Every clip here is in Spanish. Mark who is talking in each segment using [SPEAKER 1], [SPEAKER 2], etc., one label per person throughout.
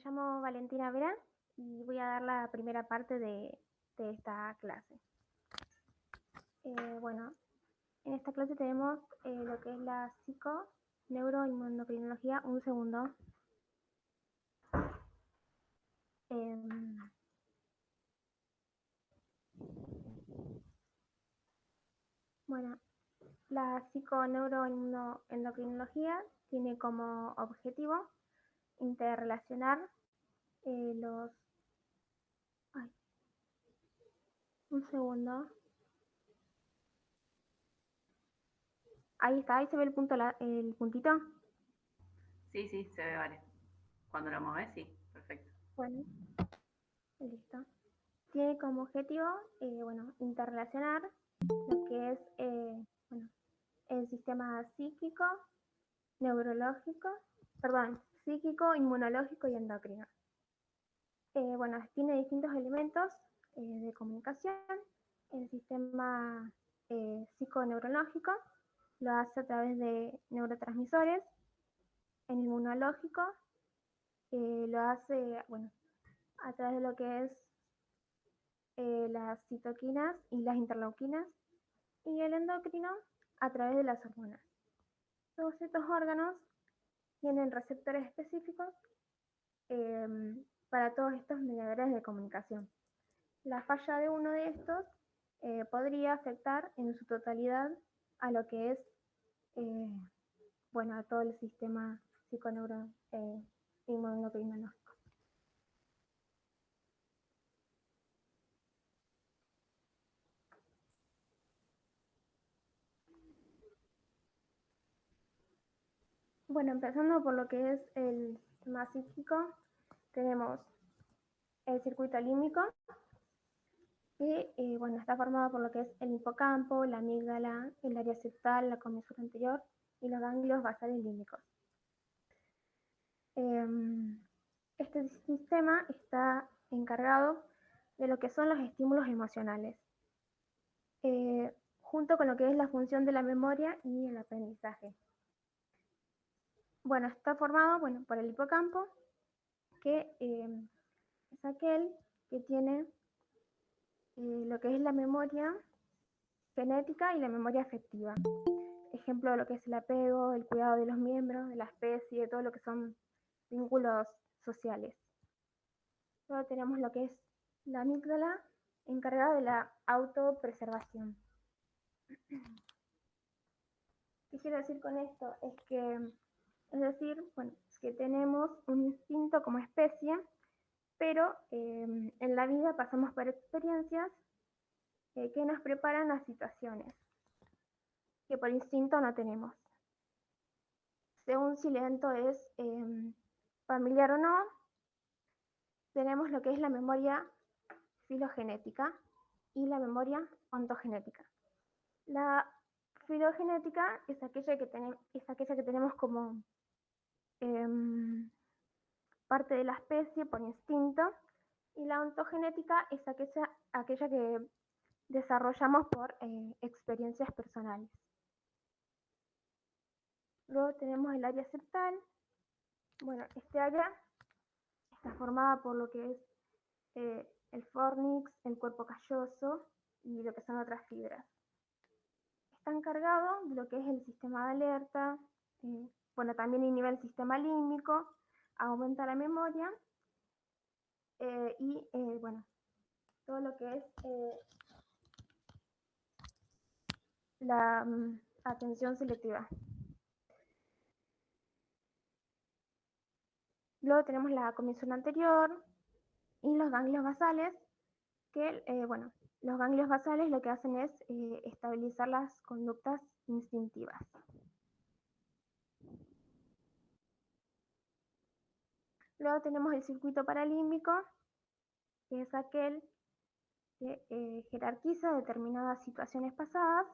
[SPEAKER 1] llamo Valentina Vera y voy a dar la primera parte de esta clase. Bueno, en esta clase tenemos lo que es la psico-neuroendocrinología. Un segundo. Bueno, la psico-neuroendocrinología tiene como objetivo interrelacionar los... Ay, un segundo. Ahí está, ahí se ve el punto, el puntito.
[SPEAKER 2] Sí, se ve, vale. Cuando lo mueves, sí, perfecto.
[SPEAKER 1] Bueno, listo. Tiene como objetivo, interrelacionar lo que es el sistema psíquico, psíquico, inmunológico y endocrino. Tiene distintos elementos de comunicación. El sistema psiconeurológico lo hace a través de neurotransmisores. El inmunológico lo hace, a través de lo que es las citoquinas y las interleuquinas, y el endocrino a través de las hormonas. Todos estos órganos tienen receptores específicos para todos estos mediadores de comunicación. La falla de uno de estos podría afectar en su totalidad a lo que es a todo el sistema inmunológico. Bueno, empezando por lo que es el sistema psíquico, tenemos el circuito límbico, que está formado por lo que es el hipocampo, la amígdala, el área septal, la comisura anterior y los ganglios basales límbicos. Este sistema está encargado de lo que son los estímulos emocionales, junto con lo que es la función de la memoria y el aprendizaje. Está formado por el hipocampo, que es aquel que tiene lo que es la memoria genética y la memoria afectiva. Ejemplo de lo que es el apego, el cuidado de los miembros, de la especie, todo lo que son vínculos sociales. Luego tenemos lo que es la amígdala, encargada de la autopreservación. ¿Qué quiero decir con esto? Es que tenemos un instinto como especie, pero en la vida pasamos por experiencias que nos preparan a situaciones que por instinto no tenemos. Según si el evento es familiar o no, tenemos lo que es la memoria filogenética y la memoria ontogenética. La filogenética es aquella que tenemos como parte de la especie por instinto, y la ontogenética es aquella que desarrollamos por experiencias personales. Luego tenemos el área septal. Este área está formada por lo que es el fornix, el cuerpo calloso y lo que son otras fibras. Está encargado de lo que es el sistema de alerta, también inhibe el sistema límbico, aumenta la memoria y todo lo que es la atención selectiva. Luego tenemos la comisura anterior y los ganglios basales, que los ganglios basales lo que hacen es estabilizar las conductas instintivas. Luego tenemos el circuito paralímbico, que es aquel que jerarquiza determinadas situaciones pasadas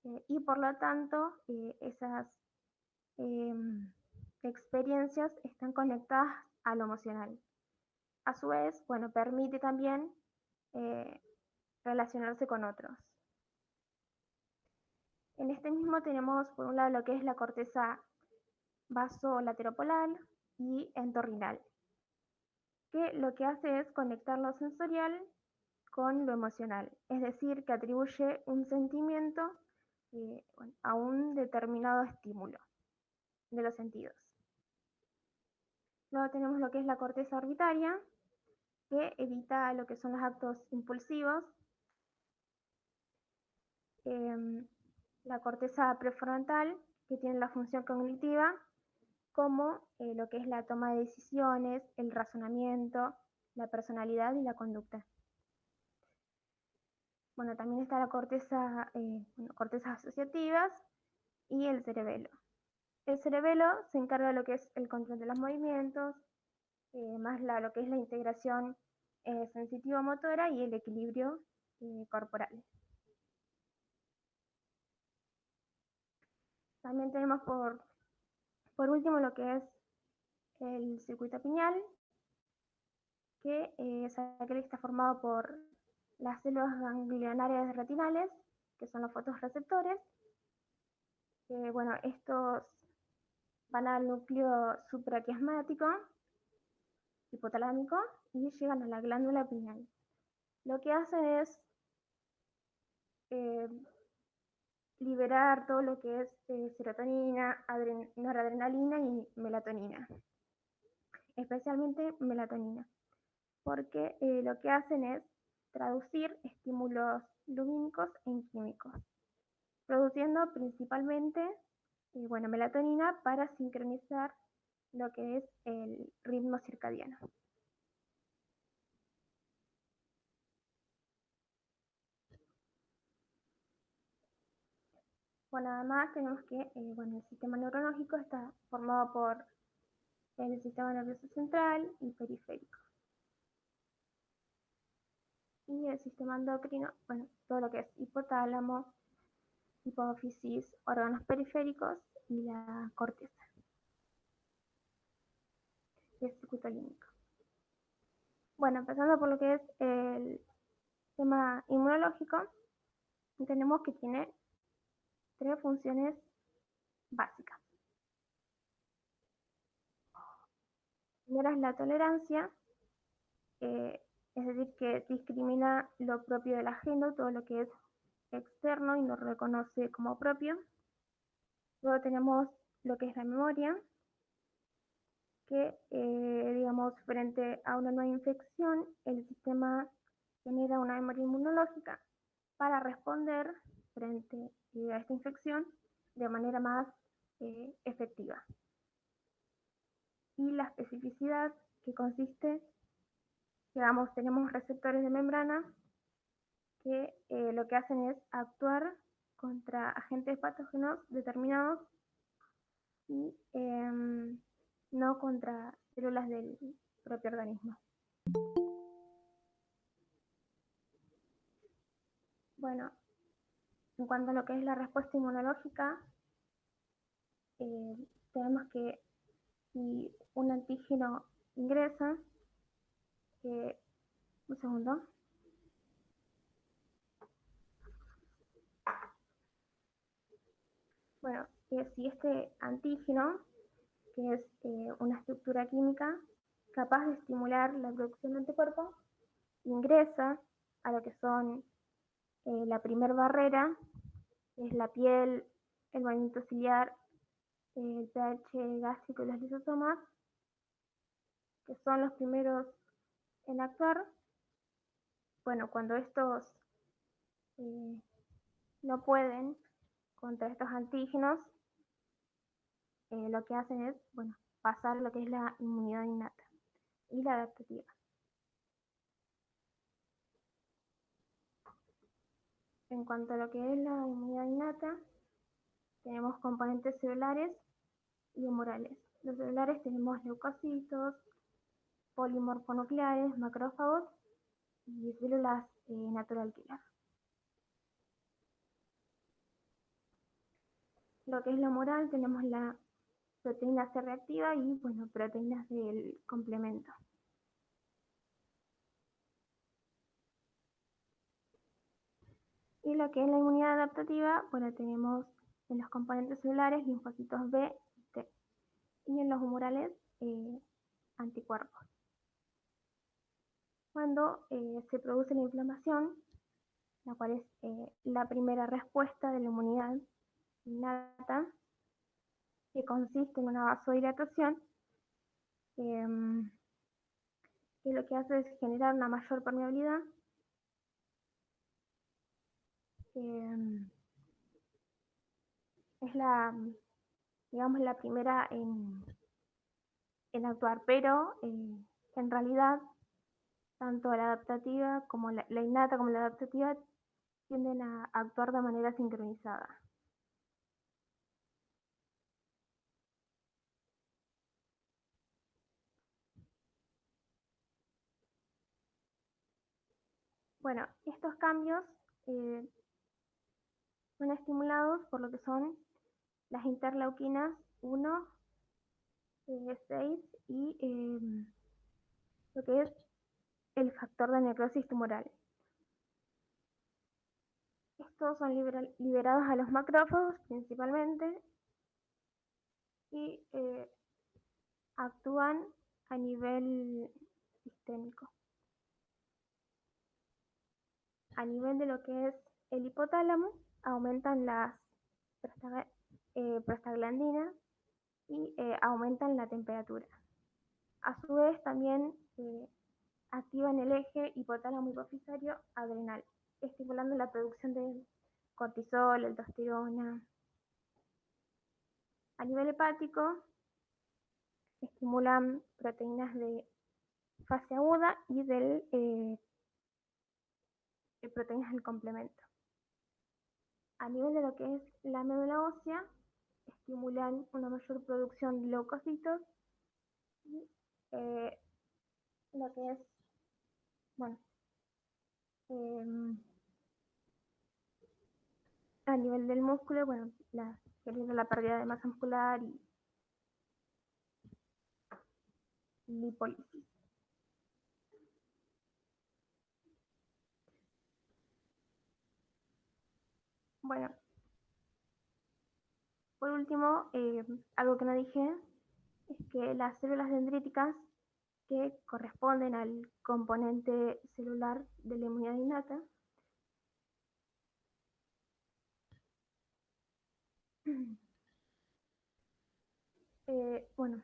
[SPEAKER 1] y por lo tanto esas experiencias están conectadas a lo emocional. A su vez, permite también relacionarse con otros. En este mismo tenemos por un lado lo que es la corteza vasolateropolar y entorrinal. que lo que hace es conectar lo sensorial con lo emocional, es decir, que atribuye un sentimiento a un determinado estímulo de los sentidos. Luego tenemos lo que es la corteza orbitaria, que evita lo que son los actos impulsivos. La corteza prefrontal, que tiene la función cognitiva, como lo que es la toma de decisiones, el razonamiento, la personalidad y la conducta. Bueno, también está la corteza, cortezas asociativas y el cerebelo. El cerebelo se encarga de lo que es el control de los movimientos, más lo que es la integración sensitivo-motora y el equilibrio corporal. También tenemos por último lo que es el circuito pineal, que es aquel que está formado por las células ganglionarias retinales, que son los fotorreceptores. Bueno, estos van al núcleo supraquiasmático, hipotalámico, y llegan a la glándula pineal. Lo que hacen es liberar todo lo que es serotonina, noradrenalina y melatonina, especialmente melatonina, porque lo que hacen es traducir estímulos lumínicos en químicos, produciendo principalmente melatonina para sincronizar lo que es el ritmo circadiano. Bueno, además tenemos que el sistema neurológico está formado por el sistema nervioso central y periférico. Y el sistema endocrino, todo lo que es hipotálamo, hipófisis, órganos periféricos y la corteza. Y el circuito límbico. Bueno, empezando por lo que es el sistema inmunológico, tenemos que tiene 3 funciones básicas. La primera es la tolerancia, es decir, que discrimina lo propio del ajeno, todo lo que es externo y lo reconoce como propio. Luego tenemos lo que es la memoria, que frente a una nueva infección, el sistema genera una memoria inmunológica para responder frente a esta infección de manera más efectiva. Y la especificidad, que consiste, tenemos receptores de membrana que lo que hacen es actuar contra agentes patógenos determinados y no contra células del propio organismo. Bueno, en cuanto a lo que es la respuesta inmunológica, tenemos que si un antígeno ingresa, un segundo. Bueno, si este antígeno, que es una estructura química capaz de estimular la producción de anticuerpos, ingresa a lo que son la primera barrera, que es la piel, el movimiento ciliar, el pH gástrico y los lisosomas, que son los primeros en actuar. Bueno, cuando estos no pueden contra estos antígenos, lo que hacen es pasar lo que es la inmunidad innata y la adaptativa. En cuanto a lo que es la inmunidad innata, tenemos componentes celulares y humorales. Los celulares tenemos leucocitos, polimorfonucleares, macrófagos y células natural killer. Lo que es lo humoral, tenemos la proteína C reactiva y proteínas del complemento. Y lo que es la inmunidad adaptativa, tenemos en los componentes celulares linfocitos B y T. Y en los humorales, anticuerpos. cuando se produce la inflamación, la cual es la primera respuesta de la inmunidad innata, que consiste en una vasodilatación, que lo que hace es generar una mayor permeabilidad, es digamos, la primera en actuar, pero en realidad tanto la adaptativa como la innata como la adaptativa tienden a actuar de manera sincronizada. Bueno, estos cambios son estimulados por lo que son las interleuquinas 1, 6 y lo que es el factor de necrosis tumoral. Estos son liberados a los macrófagos principalmente y actúan a nivel sistémico. A nivel de lo que es el hipotálamo, aumentan las prostaglandinas y aumentan la temperatura. A su vez también activan el eje hipotálamo hipofisario adrenal, estimulando la producción de cortisol, aldosterona. A nivel hepático, estimulan proteínas de fase aguda y proteínas del complemento. A nivel de lo que es la médula ósea, estimulan una mayor producción de leucocitos y lo que es, bueno, a nivel del músculo, bueno, la pérdida de masa muscular y lipólisis. Bueno, por último, algo que no dije es que las células dendríticas, que corresponden al componente celular de la inmunidad innata, bueno,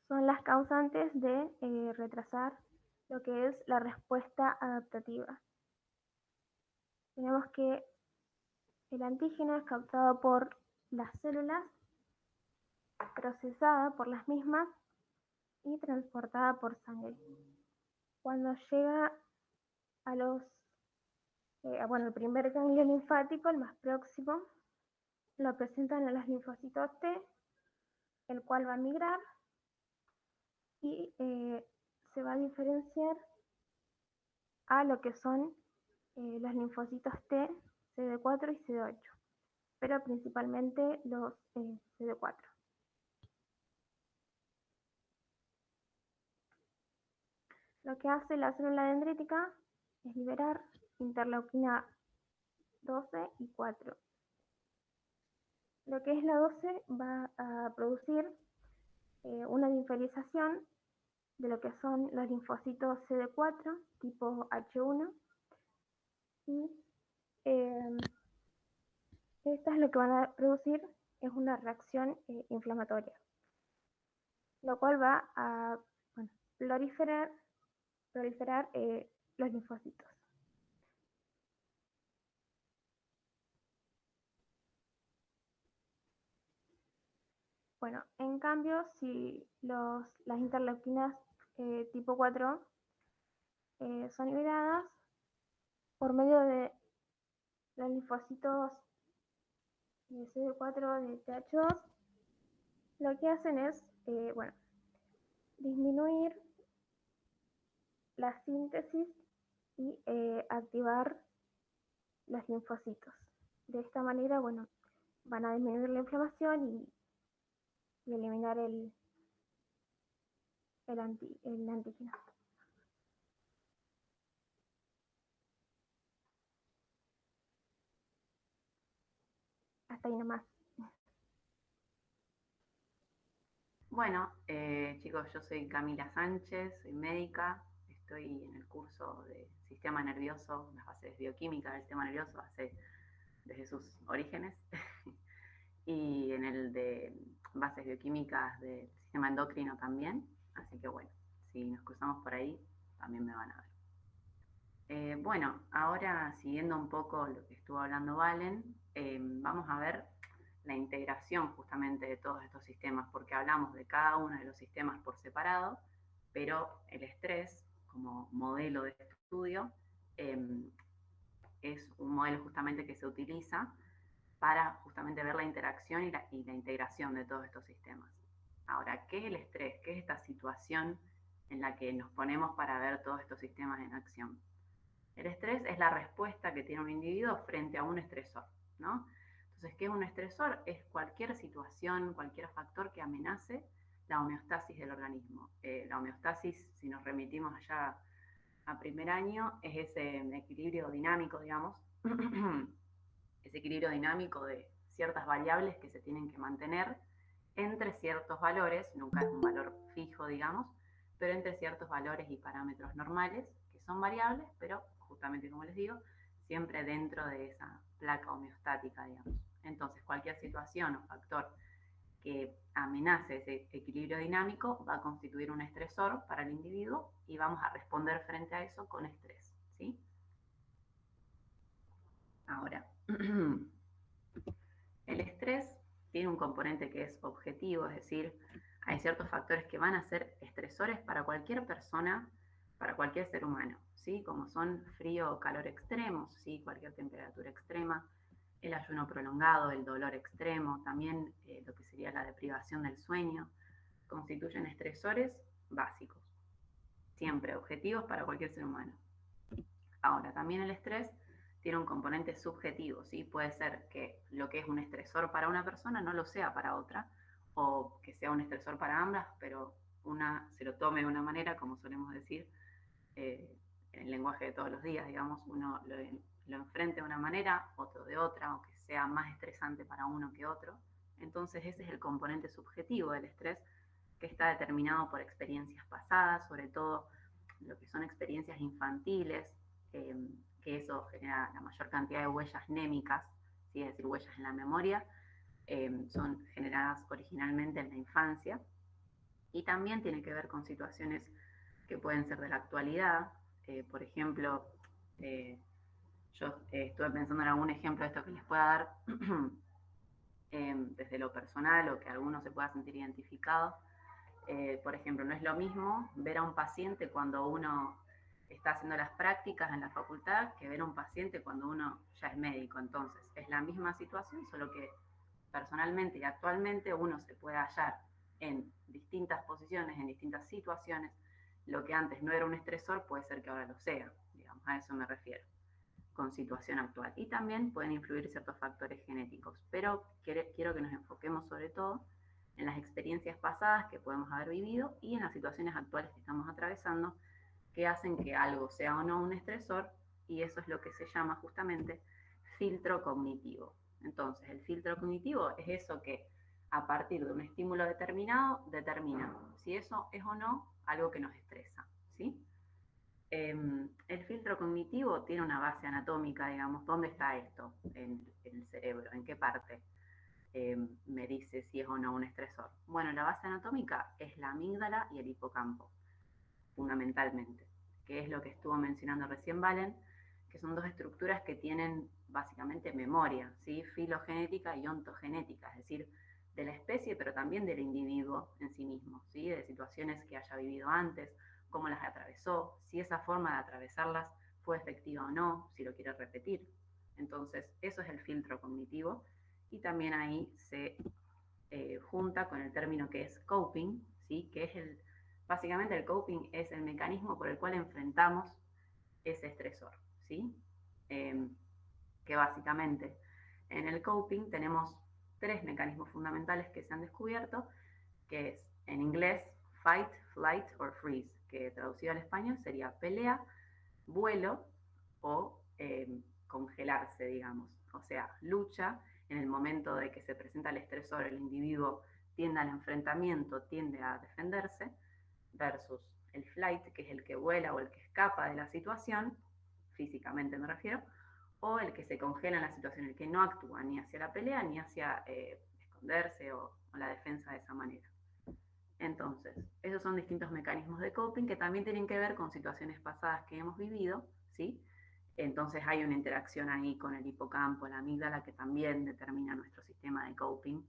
[SPEAKER 1] son las causantes de retrasar lo que es la respuesta adaptativa. Tenemos que el antígeno es captado por las células, procesada por las mismas y transportada por sangre. Cuando llega a el primer ganglio linfático, el más próximo, lo presentan a los linfocitos T, el cual va a migrar y se va a diferenciar a lo que son los linfocitos T, CD4 y CD8, pero principalmente los CD4. Lo que hace la célula dendrítica es liberar interleuquina 12 y 4. Lo que es la 12 va a producir una linferización de lo que son los linfocitos CD4 tipo H1 y estas lo que van a producir es una reacción inflamatoria, lo cual va a proliferar los linfocitos. Bueno, en cambio, si las interleuquinas tipo 4 son liberadas por medio de los linfocitos CD4 de TH2, lo que hacen es disminuir la síntesis y activar los linfocitos. De esta manera, van a disminuir la inflamación y eliminar el antígeno. Hasta ahí nomás.
[SPEAKER 2] Bueno, chicos, yo soy Camila Sánchez, soy médica, estoy en el curso de sistema nervioso, las bases bioquímicas del sistema nervioso desde sus orígenes, y en el de bases bioquímicas del sistema endocrino también, así que bueno, si nos cruzamos por ahí, también me van a ver. Bueno, ahora siguiendo un poco lo que estuvo hablando Valen, vamos a ver la integración justamente de todos estos sistemas, porque hablamos de cada uno de los sistemas por separado, pero el estrés como modelo de estudio es un modelo justamente que se utiliza para justamente ver la interacción y la integración de todos estos sistemas. Ahora, ¿qué es el estrés? ¿Qué es esta situación en la que nos ponemos para ver todos estos sistemas en acción? El estrés es la respuesta que tiene un individuo frente a un estresor, ¿no? Entonces, ¿qué es un estresor? Es cualquier situación, cualquier factor que amenace la homeostasis del organismo. La homeostasis, si nos remitimos allá a primer año, es ese equilibrio dinámico, digamos, ese equilibrio dinámico de ciertas variables que se tienen que mantener entre ciertos valores, nunca es un valor fijo, digamos, pero entre ciertos valores y parámetros normales, que son variables, pero justamente como les digo, siempre dentro de esa placa homeostática, digamos. Entonces, cualquier situación o factor que amenace ese equilibrio dinámico va a constituir un estresor para el individuo y vamos a responder frente a eso con estrés, ¿sí? Ahora, el estrés tiene un componente que es objetivo, es decir, hay ciertos factores que van a ser estresores para cualquier persona, para cualquier ser humano, ¿sí? Como son frío o calor extremos, ¿sí? Cualquier temperatura extrema, el ayuno prolongado, el dolor extremo, también lo que sería la deprivación del sueño, constituyen estresores básicos, siempre objetivos para cualquier ser humano. Ahora, también el estrés tiene un componente subjetivo, ¿sí? Puede ser que lo que es un estresor para una persona no lo sea para otra, o que sea un estresor para ambas, pero una se lo tome de una manera, como solemos decir, en el lenguaje de todos los días, digamos, uno lo enfrente de una manera, otro de otra, o que sea más estresante para uno que otro. Entonces ese es el componente subjetivo del estrés, que está determinado por experiencias pasadas, sobre todo lo que son experiencias infantiles, eh, que eso genera la mayor cantidad de huellas némicas, ¿sí? Es decir, huellas en la memoria, son generadas originalmente en la infancia, y también tiene que ver con situaciones que pueden ser de la actualidad. Por ejemplo, yo estuve pensando en algún ejemplo de esto que les pueda dar desde lo personal o que alguno se pueda sentir identificado. Por ejemplo, no es lo mismo ver a un paciente cuando uno está haciendo las prácticas en la facultad que ver a un paciente cuando uno ya es médico. Entonces, es la misma situación, solo que personalmente y actualmente uno se puede hallar en distintas posiciones, en distintas situaciones. Lo que antes no era un estresor puede ser que ahora lo sea, digamos, a eso me refiero, con situación actual. Y también pueden influir ciertos factores genéticos, pero quiero que nos enfoquemos sobre todo en las experiencias pasadas que podemos haber vivido y en las situaciones actuales que estamos atravesando, que hacen que algo sea o no un estresor, y eso es lo que se llama justamente filtro cognitivo. Entonces, el filtro cognitivo es eso que a partir de un estímulo determinado determina si eso es o no algo que nos estresa, ¿sí? El filtro cognitivo tiene una base anatómica, digamos, ¿dónde está esto en el cerebro? ¿En qué parte? Me dice si es o no un estresor. Bueno, la base anatómica es la amígdala y el hipocampo, fundamentalmente, que es lo que estuvo mencionando recién Valen, que son dos estructuras que tienen básicamente memoria, ¿sí? Filogenética y ontogenética, es decir, de la especie, pero también del individuo en sí mismo, ¿sí? De situaciones que haya vivido antes, cómo las atravesó, si esa forma de atravesarlas fue efectiva o no, si lo quiere repetir. Entonces, eso es el filtro cognitivo, y también ahí se junta con el término que es coping, ¿sí? Que es básicamente el coping es el mecanismo por el cual enfrentamos ese estresor, ¿sí? Que básicamente en el coping tenemos tres mecanismos fundamentales que se han descubierto, que es en inglés fight, flight or freeze, que traducido al español sería pelea, vuelo o congelarse, digamos. O sea, lucha en el momento de que se presenta el estresor, el individuo tiende al enfrentamiento, tiende a defenderse, versus el flight, que es el que vuela o el que escapa de la situación, físicamente me refiero, o el que se congela en la situación, el que no actúa ni hacia la pelea ni hacia esconderse o la defensa de esa manera. Entonces, esos son distintos mecanismos de coping que también tienen que ver con situaciones pasadas que hemos vivido, ¿sí? Entonces hay una interacción ahí con el hipocampo, la amígdala, que también determina nuestro sistema de coping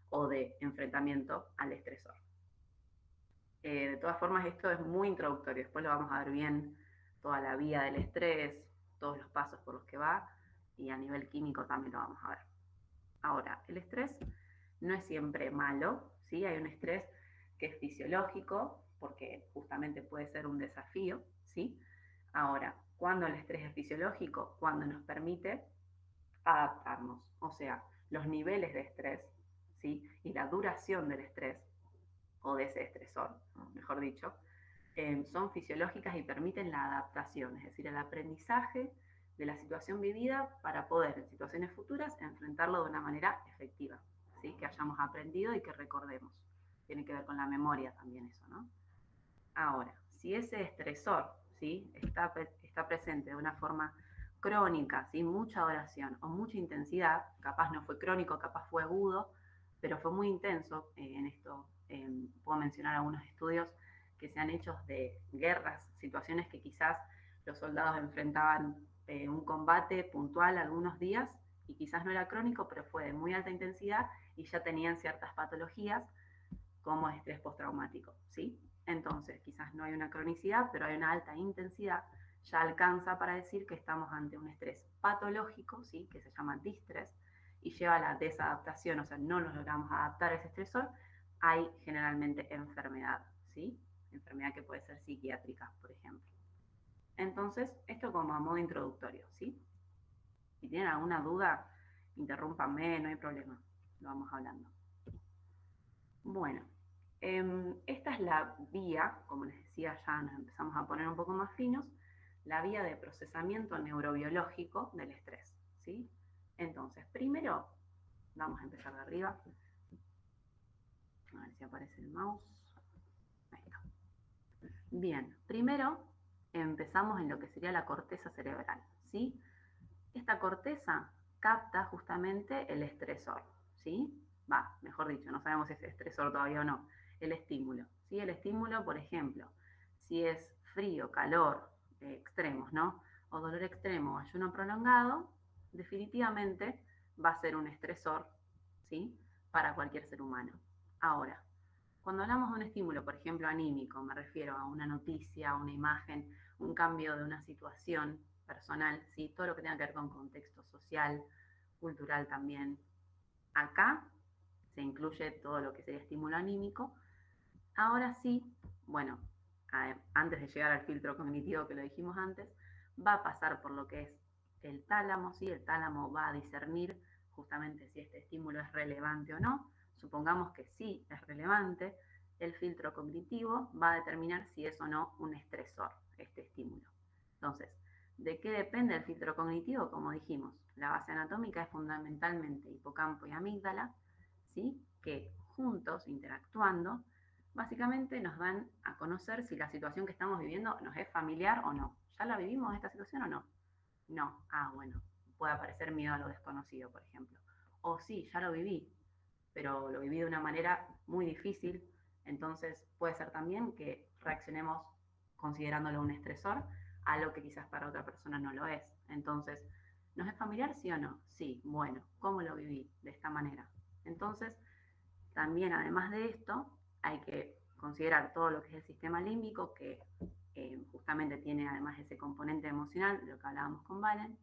[SPEAKER 2] o de enfrentamiento al estresor. De todas formas, esto es muy introductorio, después lo vamos a ver bien toda la vía del estrés, todos los pasos por los que va, y a nivel químico también lo vamos a ver. Ahora, el estrés no es siempre malo, ¿sí? Hay un estrés que es fisiológico, porque justamente puede ser un desafío, ¿sí? Ahora, cuando el estrés es fisiológico, cuando nos permite adaptarnos, o sea, los niveles de estrés, ¿sí? Y la duración del estrés, o de ese estresor, mejor dicho, son fisiológicas y permiten la adaptación, es decir, el aprendizaje de la situación vivida para poder en situaciones futuras enfrentarlo de una manera efectiva, ¿sí? Que hayamos aprendido y que recordemos. Tiene que ver con la memoria también eso, ¿no? Ahora, si ese estresor, ¿sí? está presente de una forma crónica, ¿sí? Mucha duración o mucha intensidad, capaz no fue crónico, capaz fue agudo, pero fue muy intenso. En esto puedo mencionar algunos estudios que se han hecho de guerras, situaciones que quizás los soldados enfrentaban un combate puntual algunos días y quizás no era crónico, pero fue de muy alta intensidad y ya tenían ciertas patologías como estrés postraumático, ¿sí? Entonces, quizás no hay una cronicidad, pero hay una alta intensidad, ya alcanza para decir que estamos ante un estrés patológico, ¿sí? Que se llama distrés, y lleva a la desadaptación, o sea, no nos logramos adaptar a ese estresor, hay generalmente enfermedad, ¿sí? Enfermedad que puede ser psiquiátrica, por ejemplo. Entonces, esto como a modo introductorio, ¿sí? Si tienen alguna duda, interrúmpanme, no hay problema, lo vamos hablando. Bueno, esta es la vía, como les decía, ya nos empezamos a poner un poco más finos, la vía de procesamiento neurobiológico del estrés, ¿sí? Entonces, primero, vamos a empezar de arriba. A ver si aparece el mouse. Ahí está. Bien, primero empezamos en lo que sería la corteza cerebral, ¿sí? Esta corteza capta justamente el estresor, ¿sí? Mejor dicho, no sabemos si es estresor todavía o no, el estímulo, ¿sí? El estímulo, por ejemplo, si es frío, calor, extremos, ¿no? O dolor extremo o ayuno prolongado, definitivamente va a ser un estresor, ¿sí? Para cualquier ser humano. Ahora, cuando hablamos de un estímulo, por ejemplo, anímico, me refiero a una noticia, a una imagen, un cambio de una situación personal, ¿sí? Todo lo que tenga que ver con contexto social, cultural también. Acá se incluye todo lo que sería estímulo anímico. Ahora sí, bueno, antes de llegar al filtro cognitivo que lo dijimos antes, va a pasar por lo que es el tálamo, ¿sí? El tálamo va a discernir justamente si este estímulo es relevante o no. Supongamos que sí es relevante, el filtro cognitivo va a determinar si es o no un estresor, este estímulo. Entonces, ¿de qué depende el filtro cognitivo? Como dijimos, la base anatómica es fundamentalmente hipocampo y amígdala, ¿sí? Que juntos, interactuando, básicamente nos dan a conocer si la situación que estamos viviendo nos es familiar o no. ¿Ya la vivimos esta situación o no? No. Bueno, puede aparecer miedo a lo desconocido, por ejemplo. O sí, ya lo viví, pero lo viví de una manera muy difícil, entonces puede ser también que reaccionemos considerándolo un estresor, algo que quizás para otra persona no lo es. Entonces, ¿nos es familiar sí o no? Sí, bueno, ¿cómo lo viví? De esta manera. Entonces, también además de esto, hay que considerar todo lo que es el sistema límbico, que justamente tiene además ese componente emocional, de lo que hablábamos con Valen,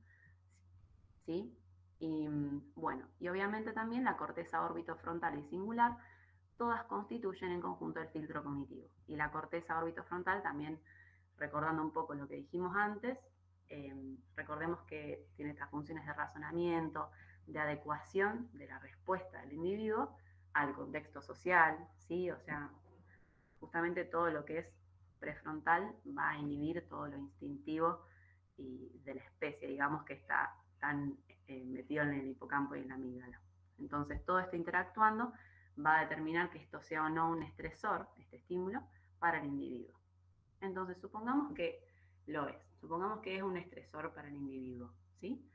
[SPEAKER 2] ¿sí? Y bueno, y obviamente también la corteza órbitofrontal y singular, todas constituyen en conjunto el filtro cognitivo. Y la corteza órbitofrontal también, recordando un poco lo que dijimos antes, recordemos que tiene estas funciones de razonamiento, de adecuación de la respuesta del individuo al contexto social, ¿sí? O sea, justamente todo lo que es prefrontal va a inhibir todo lo instintivo y de la especie, digamos, que está tan metido en el hipocampo y en la amígdala. Entonces, todo esto interactuando va a determinar que esto sea o no un estresor, este estímulo, para el individuo. Entonces, supongamos que lo es, supongamos que es un estresor para el individuo, ¿sí?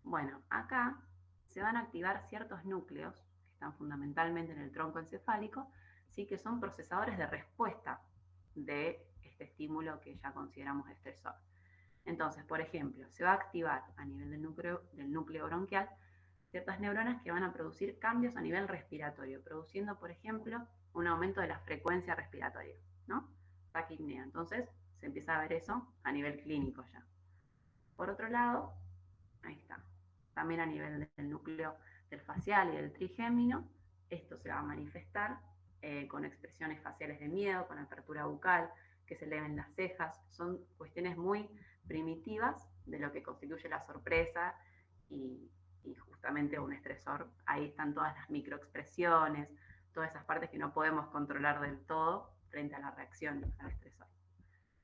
[SPEAKER 2] Bueno, acá se van a activar ciertos núcleos que están fundamentalmente en el tronco encefálico, sí, que son procesadores de respuesta de este estímulo que ya consideramos estresor. Entonces, por ejemplo, se va a activar a nivel del núcleo bronquial ciertas neuronas que van a producir cambios a nivel respiratorio, produciendo, por ejemplo, un aumento de la frecuencia respiratoria, ¿no? Taquipnea. Entonces, se empieza a ver eso a nivel clínico ya. Por otro lado, ahí está, también a nivel del núcleo del facial y del trigémino, esto se va a manifestar con expresiones faciales de miedo, con apertura bucal, que se eleven las cejas, son cuestiones muy primitivas de lo que constituye la sorpresa y justamente un estresor. Ahí están todas las microexpresiones, todas esas partes que no podemos controlar del todo frente a la reacción al estresor.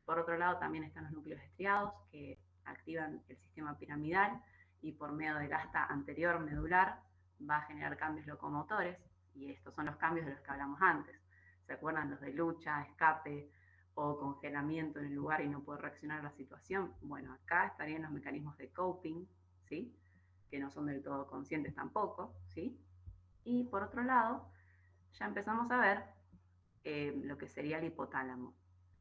[SPEAKER 2] Por otro lado, también están los núcleos estriados que activan el sistema piramidal y por medio del asta anterior medular va a generar cambios locomotores, y estos son los cambios de los que hablamos antes. ¿Se acuerdan los de lucha, escape o congelamiento en el lugar y no poder reaccionar a la situación? Bueno, acá estarían los mecanismos de coping, ¿sí? Que no son del todo conscientes tampoco, ¿sí? Y por otro lado, ya empezamos a ver lo que sería el hipotálamo.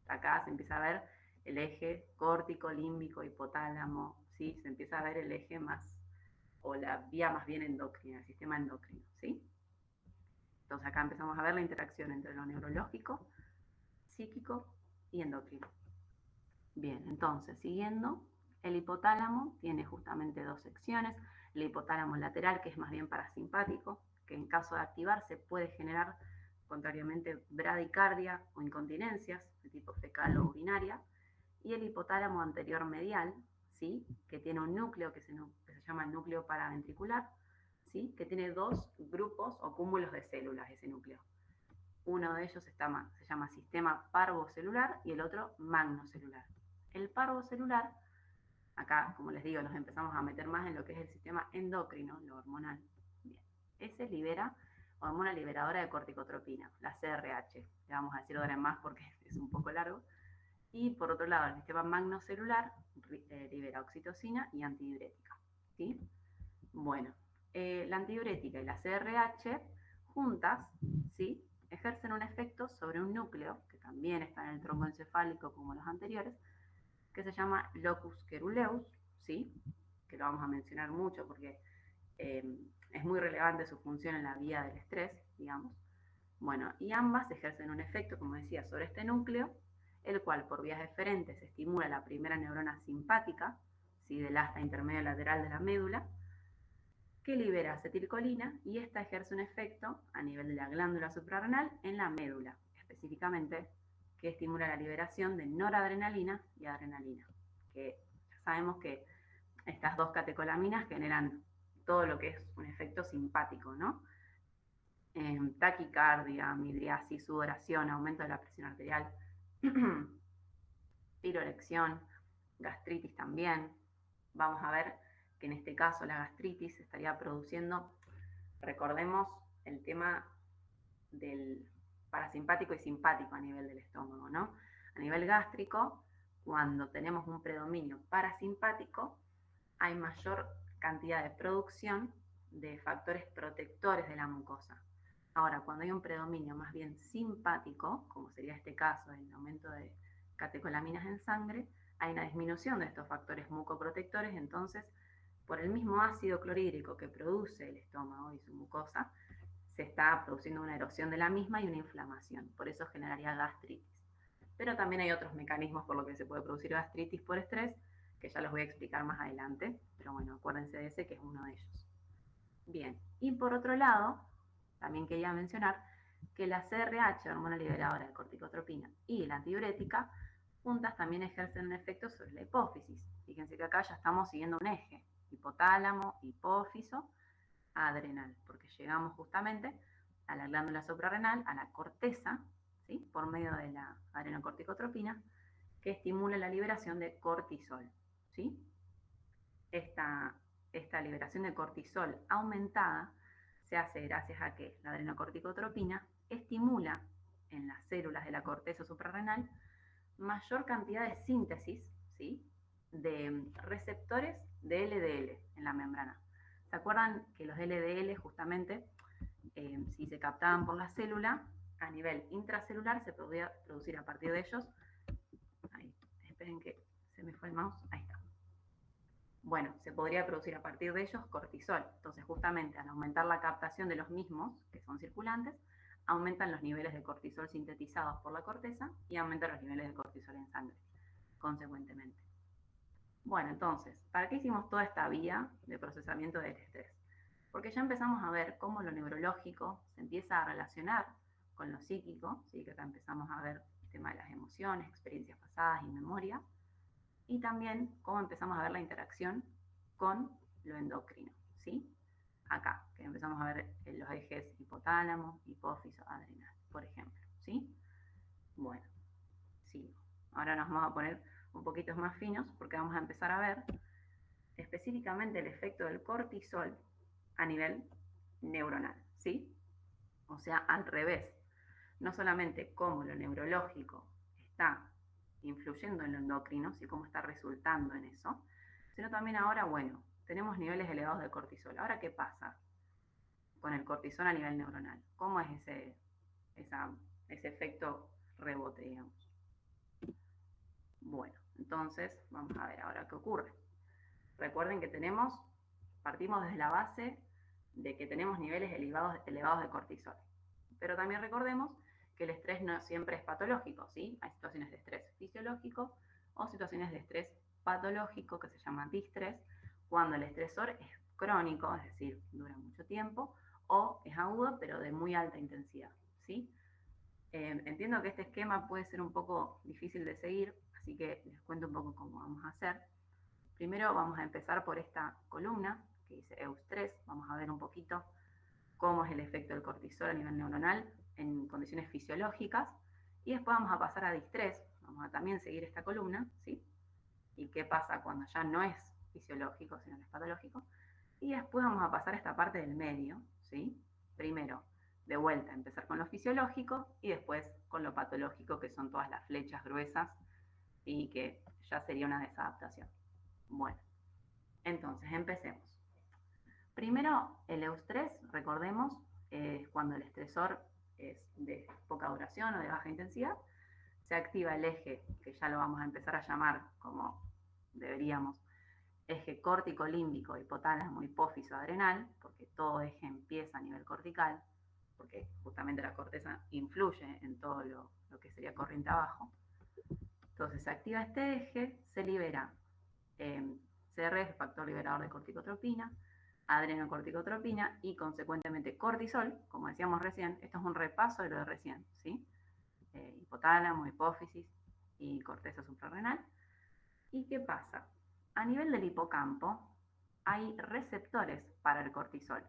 [SPEAKER 2] Acá se empieza a ver el eje córtico, límbico, hipotálamo, ¿sí? Se empieza a ver el eje más, o la vía más bien endocrina, el sistema endocrino, ¿sí? Entonces acá empezamos a ver la interacción entre lo neurológico, psíquico y endocrino. Bien, entonces, siguiendo, el hipotálamo tiene justamente dos secciones. El hipotálamo lateral, que es más bien parasimpático, que en caso de activarse puede generar, contrariamente, bradicardia o incontinencias de tipo fecal o urinaria. Y el hipotálamo anterior medial, ¿sí? Que tiene un núcleo que se llama el núcleo paraventricular, ¿sí? Que tiene dos grupos o cúmulos de células, ese núcleo. Uno de ellos se llama sistema parvocelular y el otro magnocelular. El parvocelular, acá, como les digo, nos empezamos a meter más en lo que es el sistema endocrino, lo hormonal. Bien. Ese libera hormona liberadora de corticotropina, la CRH. Le vamos a decir ahora más porque es un poco largo. Y por otro lado, el sistema magnocelular libera oxitocina y antidiurética, ¿sí? Bueno, la antidiurética y la CRH juntas, ¿sí? Ejercen un efecto sobre un núcleo, que también está en el tronco encefálico como los anteriores, que se llama locus coeruleus, ¿sí? Que lo vamos a mencionar mucho porque es muy relevante su función en la vía del estrés, digamos. Bueno, y ambas ejercen un efecto, como decía, sobre este núcleo, el cual por vías eferentes estimula la primera neurona simpática, ¿sí? Del asta intermedio lateral de la médula, que libera acetilcolina y esta ejerce un efecto a nivel de la glándula suprarrenal en la médula, específicamente que estimula la liberación de noradrenalina y adrenalina, que ya sabemos que estas dos catecolaminas generan todo lo que es un efecto simpático, ¿no? Taquicardia, midriasis, sudoración, aumento de la presión arterial, pirorección, gastritis también. Vamos a ver que en este caso la gastritis estaría produciendo, recordemos el tema del parasimpático y simpático a nivel del estómago, ¿no? A nivel gástrico, cuando tenemos un predominio parasimpático, hay mayor cantidad de producción de factores protectores de la mucosa. Ahora, cuando hay un predominio más bien simpático, como sería este caso, el aumento de catecolaminas en sangre, hay una disminución de estos factores mucoprotectores, entonces, por el mismo ácido clorhídrico que produce el estómago y su mucosa, se está produciendo una erosión de la misma y una inflamación. Por eso generaría gastritis. Pero también hay otros mecanismos por los que se puede producir gastritis por estrés, que ya los voy a explicar más adelante, pero bueno, acuérdense de ese que es uno de ellos. Bien, y por otro lado, también quería mencionar que la CRH, hormona liberadora de corticotropina, y la antidiurética, juntas también ejercen un efecto sobre la hipófisis. Fíjense que acá ya estamos siguiendo un eje, hipotálamo, hipófiso, adrenal, porque llegamos justamente a la glándula suprarrenal, a la corteza, ¿sí? Por medio de la adrenocorticotropina, que estimula la liberación de cortisol, ¿sí? Esta liberación de cortisol aumentada se hace gracias a que la adrenocorticotropina estimula en las células de la corteza suprarrenal mayor cantidad de síntesis, ¿sí?, de receptores de LDL en la membrana. ¿Se acuerdan que los LDL justamente, si se captaban por la célula, a nivel intracelular se podía producir a partir de ellos, ahí, esperen que se me fue el mouse, ahí está. Bueno, se podría producir a partir de ellos cortisol. Entonces, justamente al aumentar la captación de los mismos, que son circulantes, aumentan los niveles de cortisol sintetizados por la corteza y aumentan los niveles de cortisol en sangre, consecuentemente. Bueno, entonces, ¿para qué hicimos toda esta vía de procesamiento del estrés? Porque ya empezamos a ver cómo lo neurológico se empieza a relacionar con lo psíquico, ¿sí?, que acá empezamos a ver el tema de las emociones, experiencias pasadas y memoria, y también cómo empezamos a ver la interacción con lo endocrino, ¿sí? Acá, que empezamos a ver los ejes hipotálamo, hipófiso, adrenal, por ejemplo, ¿sí? Bueno, sigo. Ahora nos vamos a poner un poquito más finos porque vamos a empezar a ver específicamente el efecto del cortisol a nivel neuronal, ¿sí? O sea, al revés. No solamente cómo lo neurológico está influyendo en lo endocrino, ¿sí?, cómo está resultando en eso, sino también ahora, bueno, tenemos niveles elevados de cortisol. Ahora, ¿qué pasa con el cortisol a nivel neuronal? ¿Cómo es ese efecto rebote, digamos? Bueno, entonces vamos a ver ahora qué ocurre. Recuerden que partimos desde la base de que tenemos niveles elevados de cortisol. Pero también recordemos que el estrés no siempre es patológico, ¿sí? Hay situaciones de estrés fisiológico o situaciones de estrés patológico que se llama distrés, cuando el estresor es crónico, es decir, dura mucho tiempo, o es agudo, pero de muy alta intensidad, ¿sí? Entiendo que este esquema puede ser un poco difícil de seguir, así que les cuento un poco cómo vamos a hacer. Primero vamos a empezar por esta columna que dice EUS3, vamos a ver un poquito cómo es el efecto del cortisol a nivel neuronal en condiciones fisiológicas, y después vamos a pasar a distrés, vamos a también seguir esta columna, ¿sí? Y qué pasa cuando ya no es fisiológico, sino que es patológico, y después vamos a pasar a esta parte del medio, ¿sí? Primero, de vuelta, empezar con lo fisiológico y después con lo patológico, que son todas las flechas gruesas y que ya sería una desadaptación. Bueno, entonces empecemos. Primero, el EUS3, recordemos, es cuando el estresor es de poca duración o de baja intensidad, se activa el eje, que ya lo vamos a empezar a llamar como deberíamos, eje córtico-límbico, hipotálamo, hipófiso, adrenal, porque todo eje empieza a nivel cortical, porque justamente la corteza influye en todo lo que sería corriente abajo. Entonces se activa este eje, se libera CR, el factor liberador de corticotropina, adrenocorticotropina y consecuentemente cortisol, como decíamos recién. Esto es un repaso de lo de recién, ¿sí? Hipotálamo, hipófisis y corteza suprarrenal. ¿Y qué pasa? A nivel del hipocampo hay receptores para el cortisol.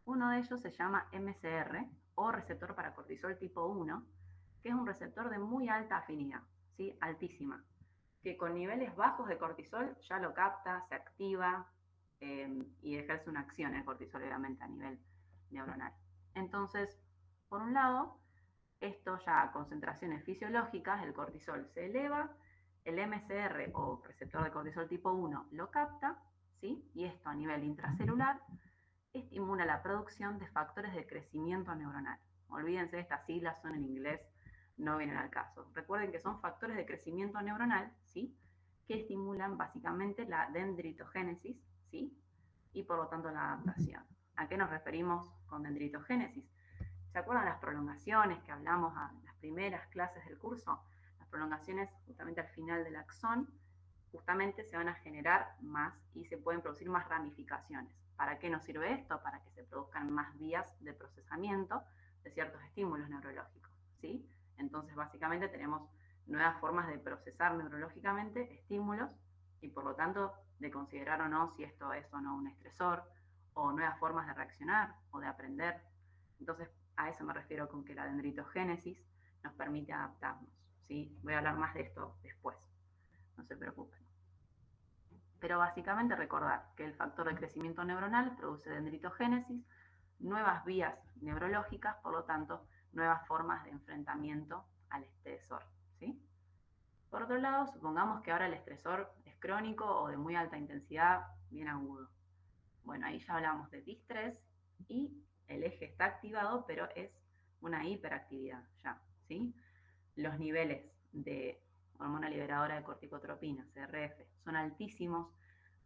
[SPEAKER 2] Uno de ellos se llama MCR o receptor para cortisol tipo 1, que es un receptor de muy alta afinidad, ¿sí? Altísima, que con niveles bajos de cortisol ya lo capta, se activa y ejerce una acción el cortisol, obviamente, a nivel neuronal. Entonces, por un lado, esto ya a concentraciones fisiológicas, el cortisol se eleva, el MCR o receptor de cortisol tipo 1 lo capta, ¿sí? Y esto a nivel intracelular estimula la producción de factores de crecimiento neuronal. Olvídense, estas siglas son en inglés, no vienen al caso. Recuerden que son factores de crecimiento neuronal, ¿sí?, que estimulan básicamente la dendritogénesis, ¿sí?, y por lo tanto la adaptación. ¿A qué nos referimos con dendritogénesis? ¿Se acuerdan las prolongaciones que hablamos en las primeras clases del curso? Las prolongaciones justamente al final del axón, justamente se van a generar más y se pueden producir más ramificaciones. ¿Para qué nos sirve esto? Para que se produzcan más vías de procesamiento de ciertos estímulos neurológicos, ¿sí? Entonces, básicamente tenemos nuevas formas de procesar neurológicamente estímulos y, por lo tanto, de considerar o no si esto es o no un estresor, o nuevas formas de reaccionar o de aprender. Entonces, a eso me refiero con que la dendritogénesis nos permite adaptarnos, ¿sí? Voy a hablar más de esto después, no se preocupen. Pero básicamente recordar que el factor de crecimiento neuronal produce dendritogénesis, nuevas vías neurológicas, por lo tanto, nuevas formas de enfrentamiento al estresor, ¿sí? Por otro lado, supongamos que ahora el estresor es crónico o de muy alta intensidad, bien agudo. Bueno, ahí ya hablamos de distrés y el eje está activado, pero es una hiperactividad ya, ¿sí? Los niveles de hormona liberadora de corticotropina, CRF, son altísimos,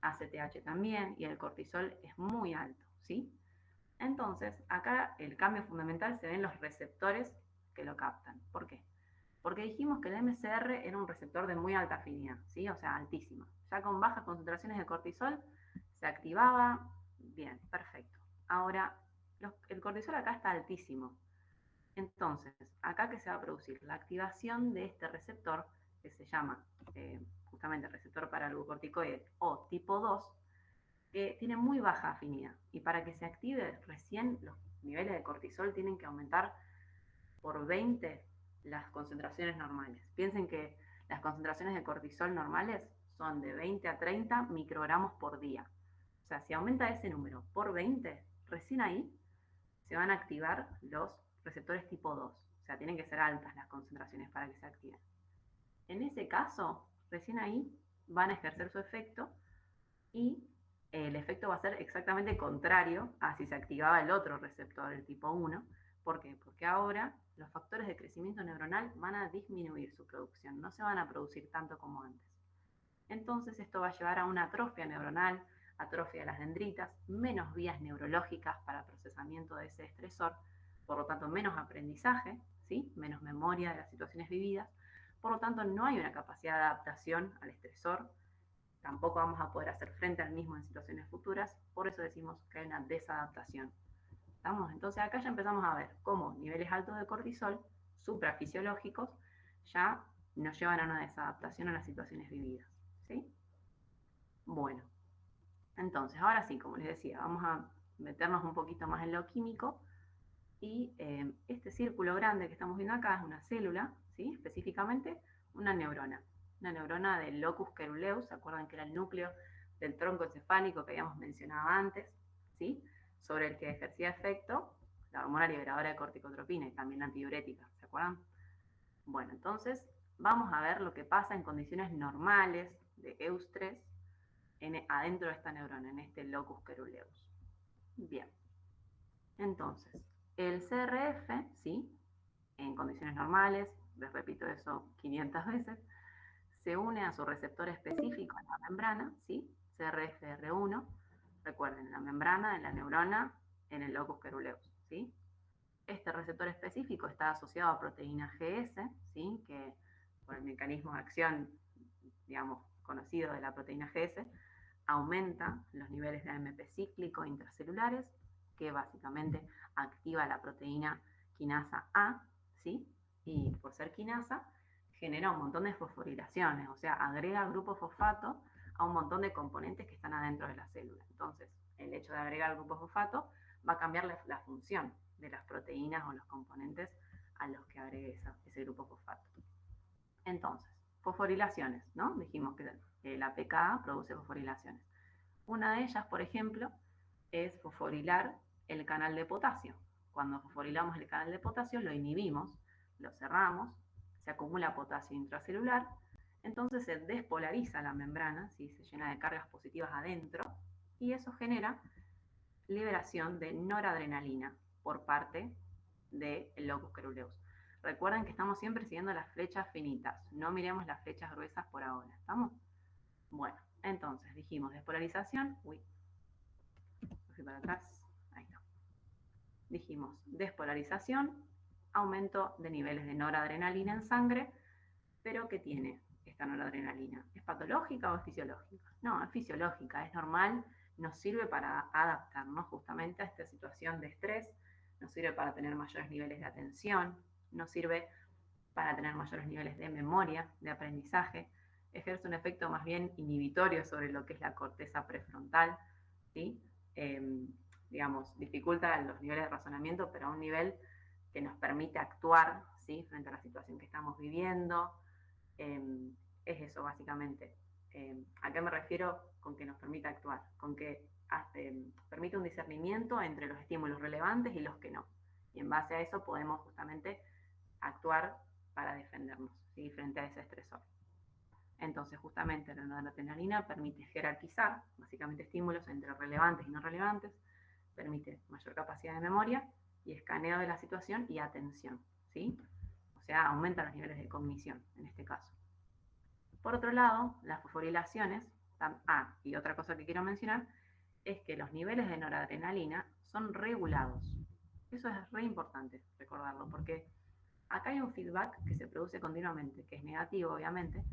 [SPEAKER 2] ACTH también, y el cortisol es muy alto, ¿sí? Entonces, acá el cambio fundamental se ve en los receptores que lo captan. ¿Por qué? Porque dijimos que el MCR era un receptor de muy alta afinidad, ¿sí? O sea, altísima. Ya con bajas concentraciones de cortisol se activaba, bien, perfecto. Ahora, el cortisol acá está altísimo. Entonces, acá que se va a producir la activación de este receptor, que se llama justamente receptor para el glucorticoide o tipo 2, que tiene muy baja afinidad. Y para que se active recién los niveles de cortisol tienen que aumentar por 20 las concentraciones normales. Piensen que las concentraciones de cortisol normales son de 20 a 30 microgramos por día. O sea, si aumenta ese número por 20, recién ahí se van a activar los receptores tipo 2. O sea, tienen que ser altas las concentraciones para que se activen. En ese caso, recién ahí van a ejercer su efecto y el efecto va a ser exactamente contrario a si se activaba el otro receptor, el tipo 1. ¿Por qué? Porque ahora los factores de crecimiento neuronal van a disminuir su producción, no se van a producir tanto como antes. Entonces esto va a llevar a una atrofia neuronal, atrofia de las dendritas, menos vías neurológicas para procesamiento de ese estresor, por lo tanto menos aprendizaje, ¿sí? Menos memoria de las situaciones vividas, por lo tanto no hay una capacidad de adaptación al estresor, tampoco vamos a poder hacer frente al mismo en situaciones futuras, por eso decimos que hay una desadaptación. ¿Estamos? Entonces acá ya empezamos a ver cómo niveles altos de cortisol, suprafisiológicos, ya nos llevan a una desadaptación a las situaciones vividas. ¿Sí? Bueno, entonces ahora sí, como les decía, vamos a meternos un poquito más en lo químico y este círculo grande que estamos viendo acá es una célula, ¿sí? Específicamente una neurona del locus coeruleus, ¿se acuerdan que era el núcleo del tronco encefálico que habíamos mencionado antes? ¿Sí? Sobre el que ejercía efecto la hormona liberadora de corticotropina y también la antidiurética, ¿se acuerdan? Bueno, entonces vamos a ver lo que pasa en condiciones normales de EUS3 adentro de esta neurona, en este locus coeruleus. Bien, entonces, el CRF, ¿sí? En condiciones normales, les repito eso 500 veces, se une a su receptor específico en la membrana, ¿sí? CRFR1, recuerden, la membrana de la neurona en el locus coeruleus, ¿sí? Este receptor específico está asociado a proteína GS, ¿sí? Que por el mecanismo de acción, digamos, conocido de la proteína GS, aumenta los niveles de AMP cíclico intracelulares, que básicamente activa la proteína quinasa A, ¿sí? Y por ser quinasa, genera un montón de fosforilaciones, o sea, agrega grupo fosfato a un montón de componentes que están adentro de la célula. Entonces, el hecho de agregar el grupo fosfato va a cambiar la función de las proteínas o los componentes a los que agregue ese grupo fosfato. Entonces, fosforilaciones, ¿no? Dijimos que la PKA produce fosforilaciones. Una de ellas, por ejemplo, es fosforilar el canal de potasio. Cuando fosforilamos el canal de potasio, lo inhibimos, lo cerramos, se acumula potasio intracelular, entonces se despolariza la membrana, ¿sí? Se llena de cargas positivas adentro, y eso genera liberación de noradrenalina por parte del locus coeruleus. Recuerden que estamos siempre siguiendo las flechas finitas, no miremos las flechas gruesas por ahora, ¿estamos? Bueno, entonces dijimos despolarización, uy, fui para atrás, ahí está. Dijimos despolarización, aumento de niveles de noradrenalina en sangre, pero ¿qué tiene esta noradrenalina? ¿Es patológica o es fisiológica? No, es fisiológica, es normal, nos sirve para adaptarnos justamente a esta situación de estrés, nos sirve para tener mayores niveles de atención, nos sirve para tener mayores niveles de memoria, de aprendizaje, ejerce un efecto más bien inhibitorio sobre lo que es la corteza prefrontal, ¿sí? Digamos, dificulta los niveles de razonamiento, pero a un nivel que nos permite actuar, ¿sí? Frente a la situación que estamos viviendo. Es eso, básicamente. ¿A qué me refiero con que nos permita actuar? Con que permite un discernimiento entre los estímulos relevantes y los que no. Y en base a eso podemos justamente actuar para defendernos, ¿sí? Frente a ese estresor. Entonces, justamente la noradrenalina permite jerarquizar, básicamente, estímulos entre relevantes y no relevantes, permite mayor capacidad de memoria y escaneo de la situación y atención, ¿sí? O sea, aumenta los niveles de cognición, en este caso. Por otro lado, las fosforilaciones, y otra cosa que quiero mencionar, es que los niveles de noradrenalina son regulados. Eso es re importante recordarlo, porque acá hay un feedback que se produce continuamente, que es negativo, obviamente,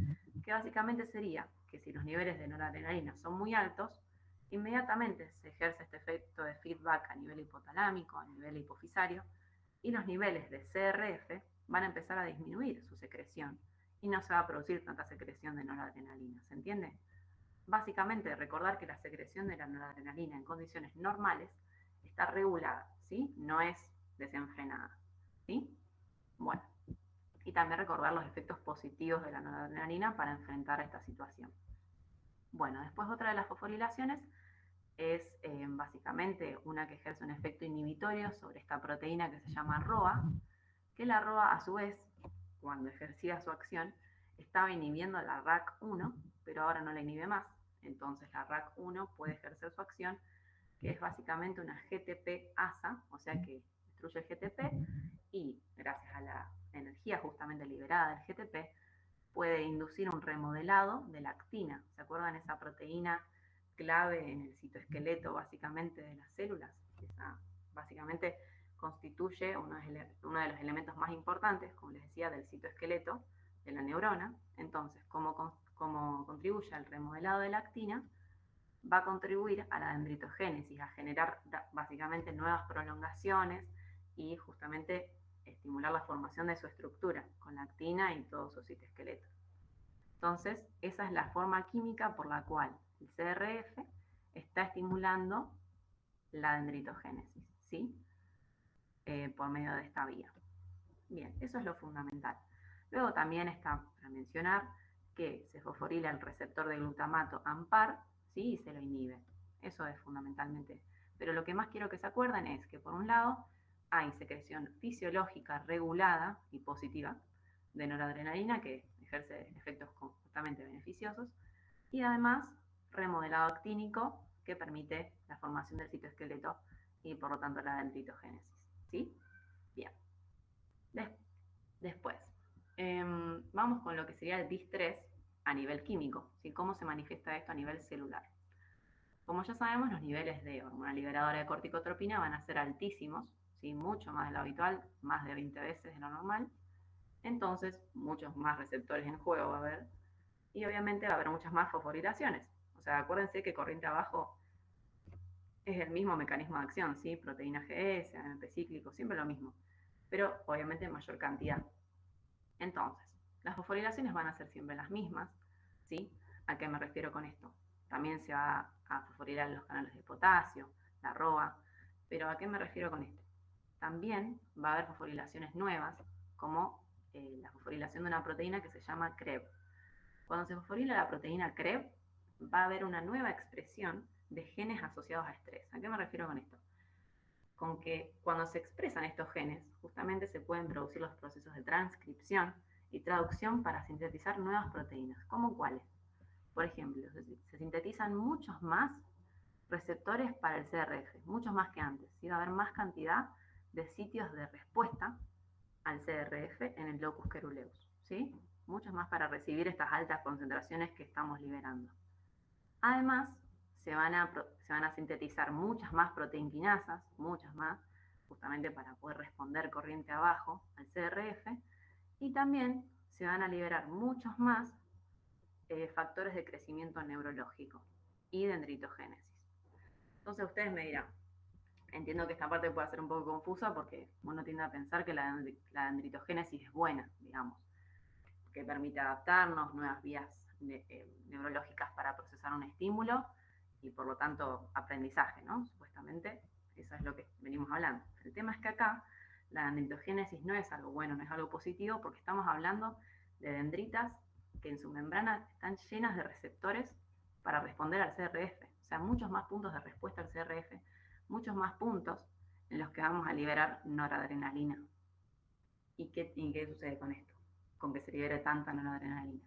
[SPEAKER 2] que básicamente sería que si los niveles de noradrenalina son muy altos, inmediatamente se ejerce este efecto de feedback a nivel hipotalámico, a nivel hipofisario, y los niveles de CRF van a empezar a disminuir su secreción y no se va a producir tanta secreción de noradrenalina, ¿se entiende? Básicamente, recordar que la secreción de la noradrenalina en condiciones normales está regulada, ¿sí? No es desenfrenada, ¿sí? Bueno, y también recordar los efectos positivos de la noradrenalina para enfrentar esta situación. Bueno, después otra de las fosforilaciones es básicamente una que ejerce un efecto inhibitorio sobre esta proteína que se llama ROA, que la ROA a su vez, cuando ejercía su acción, estaba inhibiendo la RAC1, pero ahora no la inhibe más. Entonces la RAC1 puede ejercer su acción, que es básicamente una GTP-ASA, o sea que destruye el GTP y gracias a la energía justamente liberada del GTP puede inducir un remodelado de la actina. ¿Se acuerdan esa proteína clave en el citoesqueleto básicamente de las células? Esa básicamente constituye uno de los elementos más importantes, como les decía, del citoesqueleto de la neurona. Entonces, como contribuye al remodelado de la actina, va a contribuir a la dendritogénesis, a generar básicamente nuevas prolongaciones y justamente estimular la formación de su estructura con la actina y todo su citoesqueleto. Entonces, esa es la forma química por la cual el CRF está estimulando la dendritogénesis, ¿sí? Por medio de esta vía. Bien, eso es lo fundamental. Luego también está para mencionar que se fosforila el receptor de glutamato AMPAR, ¿sí? Y se lo inhibe. Eso es fundamentalmente. Pero lo que más quiero que se acuerden es que, por un lado, hay secreción fisiológica regulada y positiva de noradrenalina que ejerce efectos justamente beneficiosos, y además remodelado actínico que permite la formación del citoesqueleto y por lo tanto la dendritogénesis, ¿sí? Bien. Después, vamos con lo que sería el distrés a nivel químico, ¿sí? ¿Cómo se manifiesta esto a nivel celular? Como ya sabemos, los niveles de hormona liberadora de corticotropina van a ser altísimos, ¿sí? Mucho más de lo habitual, más de 20 veces de lo normal. Entonces, muchos más receptores en juego va a haber, y obviamente va a haber muchas más fosforilaciones. O sea, acuérdense que corriente abajo es el mismo mecanismo de acción, ¿sí? Proteína GS, AMP cíclico, siempre lo mismo, pero obviamente en mayor cantidad. Entonces, las fosforilaciones van a ser siempre las mismas, ¿sí? ¿A qué me refiero con esto? También se va a fosforilar los canales de potasio, la ROA, pero ¿a qué me refiero con esto? También va a haber fosforilaciones nuevas, como la fosforilación de una proteína que se llama CREB. Cuando se fosforila la proteína CREB, va a haber una nueva expresión de genes asociados a estrés. ¿A qué me refiero con esto? Con que cuando se expresan estos genes, justamente se pueden producir los procesos de transcripción y traducción para sintetizar nuevas proteínas. ¿Cómo cuáles? Por ejemplo, se sintetizan muchos más receptores para el CRF, muchos más que antes. ¿Sí? Va a haber más cantidad de sitios de respuesta al CRF en el locus coeruleus, ¿sí? Muchos más para recibir estas altas concentraciones que estamos liberando. Además, se van a sintetizar muchas más proteinquinasas, muchas más, justamente para poder responder corriente abajo al CRF, y también se van a liberar muchos más factores de crecimiento neurológico y dendritogénesis. Entonces ustedes me dirán, entiendo que esta parte puede ser un poco confusa porque uno tiende a pensar que la dendritogénesis es buena, digamos, que permite adaptarnos, nuevas vías neurológicas para procesar un estímulo y por lo tanto aprendizaje, ¿no? Supuestamente eso es lo que venimos hablando. El tema es que acá la dendritogénesis no es algo bueno, no es algo positivo porque estamos hablando de dendritas que en su membrana están llenas de receptores para responder al CRF, O sea, muchos más puntos de respuesta al CRF, muchos más puntos en los que vamos a liberar noradrenalina. ¿Y qué sucede con esto? Con que se libere tanta noradrenalina.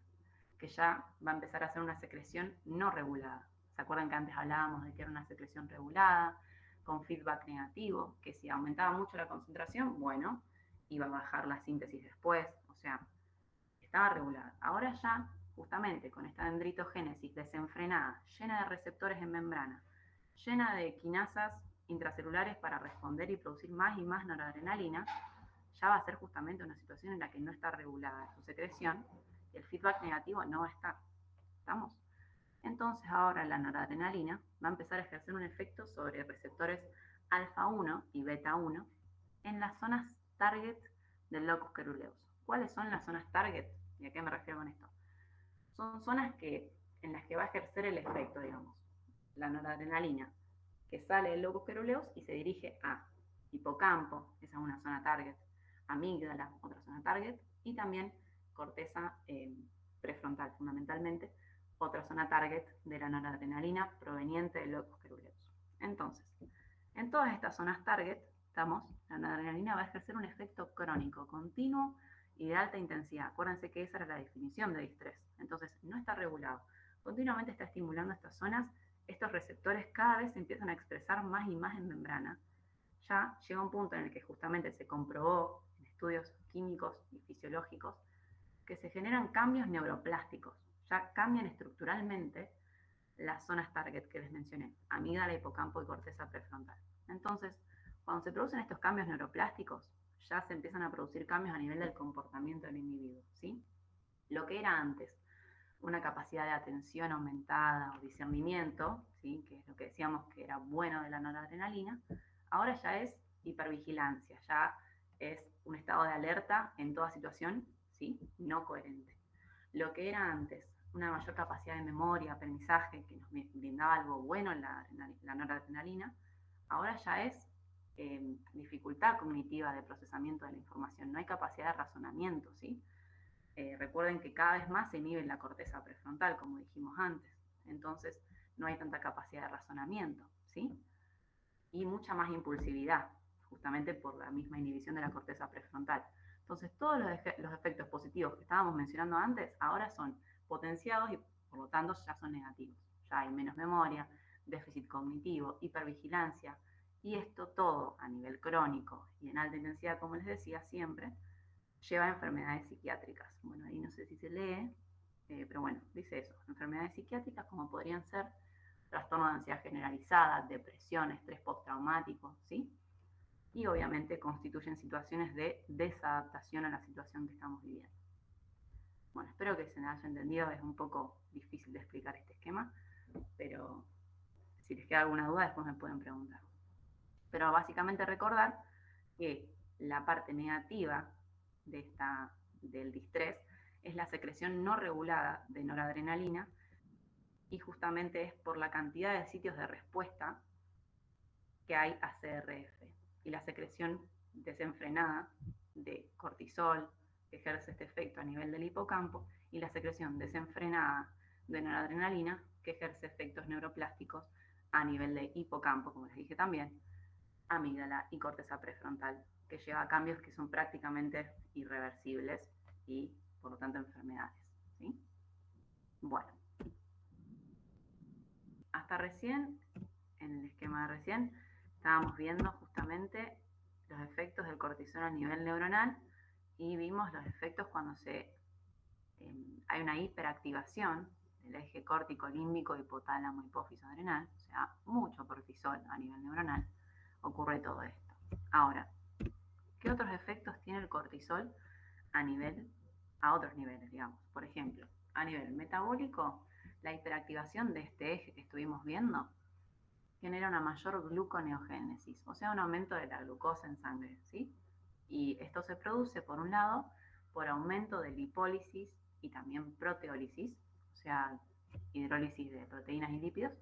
[SPEAKER 2] Que ya va a empezar a ser una secreción no regulada. ¿Se acuerdan que antes hablábamos de que era una secreción regulada, con feedback negativo, que si aumentaba mucho la concentración, bueno, iba a bajar la síntesis después, o sea, estaba regulada. Ahora ya, justamente con esta dendritogénesis desenfrenada, llena de receptores en membrana, llena de quinasas intracelulares para responder y producir más y más noradrenalina, ya va a ser justamente una situación en la que no está regulada su secreción y el feedback negativo no va a estar. ¿Estamos? Entonces ahora la noradrenalina va a empezar a ejercer un efecto sobre receptores alfa 1 y beta 1 en las zonas target del locus coeruleus. ¿Cuáles son las zonas target? ¿Y a qué me refiero con esto? Son zonas en las que va a ejercer el efecto, digamos. La noradrenalina que sale del locus coeruleus y se dirige a hipocampo, esa es una zona target, amígdala, otra zona target, y también corteza prefrontal, fundamentalmente, otra zona target de la noradrenalina proveniente del locus coeruleus. Entonces, en todas estas zonas target, la noradrenalina va a ejercer un efecto crónico, continuo y de alta intensidad. Acuérdense que esa era la definición de distrés. Entonces, no está regulado. Continuamente está estimulando estas zonas. Estos receptores cada vez se empiezan a expresar más y más en membrana. Ya llega un punto en el que justamente se comprobó en estudios químicos y fisiológicos que se generan cambios neuroplásticos. Ya cambian estructuralmente las zonas target que les mencioné, amígdala, hipocampo y corteza prefrontal. Entonces, cuando se producen estos cambios neuroplásticos, ya se empiezan a producir cambios a nivel del comportamiento del individuo, ¿sí? Lo que era antes una capacidad de atención aumentada o discernimiento, ¿sí? Que es lo que decíamos que era bueno de la noradrenalina, ahora ya es hipervigilancia, ya es un estado de alerta en toda situación, ¿sí? No coherente. Lo que era antes una mayor capacidad de memoria, aprendizaje, que nos brindaba algo bueno en la noradrenalina, ahora ya es dificultad cognitiva de procesamiento de la información, no hay capacidad de razonamiento, ¿sí? Recuerden que cada vez más se inhibe la corteza prefrontal, como dijimos antes, entonces no hay tanta capacidad de razonamiento, ¿sí? Y mucha más impulsividad, justamente por la misma inhibición de la corteza prefrontal. Entonces todos los efectos positivos que estábamos mencionando antes, ahora son potenciados y por lo tanto ya son negativos. Ya hay menos memoria, déficit cognitivo, hipervigilancia, y esto todo a nivel crónico y en alta intensidad, como les decía siempre, lleva a enfermedades psiquiátricas. Bueno, ahí no sé si se lee, pero bueno, dice eso, enfermedades psiquiátricas como podrían ser trastorno de ansiedad generalizada, depresión, estrés postraumático, ¿sí? Y obviamente constituyen situaciones de desadaptación a la situación que estamos viviendo. Bueno, espero que se me haya entendido, es un poco difícil de explicar este esquema, pero si les queda alguna duda después me pueden preguntar. Pero básicamente recordar que la parte negativa del distrés es la secreción no regulada de noradrenalina y justamente es por la cantidad de sitios de respuesta que hay a CRF y la secreción desenfrenada de cortisol que ejerce este efecto a nivel del hipocampo y la secreción desenfrenada de noradrenalina que ejerce efectos neuroplásticos a nivel de hipocampo, como les dije también, amígdala y corteza prefrontal, que lleva a cambios que son prácticamente irreversibles y por lo tanto enfermedades, ¿sí? Bueno, hasta recién, en el esquema de recién, estábamos viendo justamente los efectos del cortisol a nivel neuronal y vimos los efectos cuando hay una hiperactivación del eje córtico, límbico, hipotálamo, hipófisis adrenal, o sea, mucho cortisol a nivel neuronal, ocurre todo esto. Ahora, ¿qué otros efectos tiene el cortisol a otros niveles, digamos? Por ejemplo, a nivel metabólico, la hiperactivación de este eje que estuvimos viendo genera una mayor gluconeogénesis, o sea, un aumento de la glucosa en sangre, ¿sí? Y esto se produce, por un lado, por aumento de lipólisis y también proteólisis, o sea, hidrólisis de proteínas y lípidos,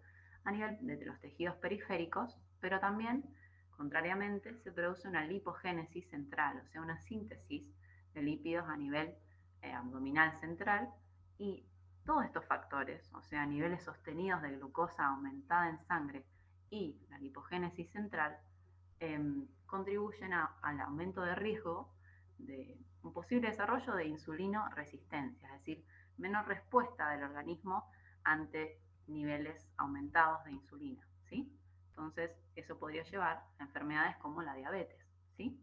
[SPEAKER 2] a nivel de los tejidos periféricos, pero también, contrariamente, se produce una lipogénesis central, o sea, una síntesis de lípidos a nivel abdominal central, y todos estos factores, o sea, niveles sostenidos de glucosa aumentada en sangre y la lipogénesis central, contribuyen al aumento de riesgo de un posible desarrollo de insulino resistencia, es decir, menor respuesta del organismo ante niveles aumentados de insulina, ¿sí? Entonces, eso podría llevar a enfermedades como la diabetes, ¿sí?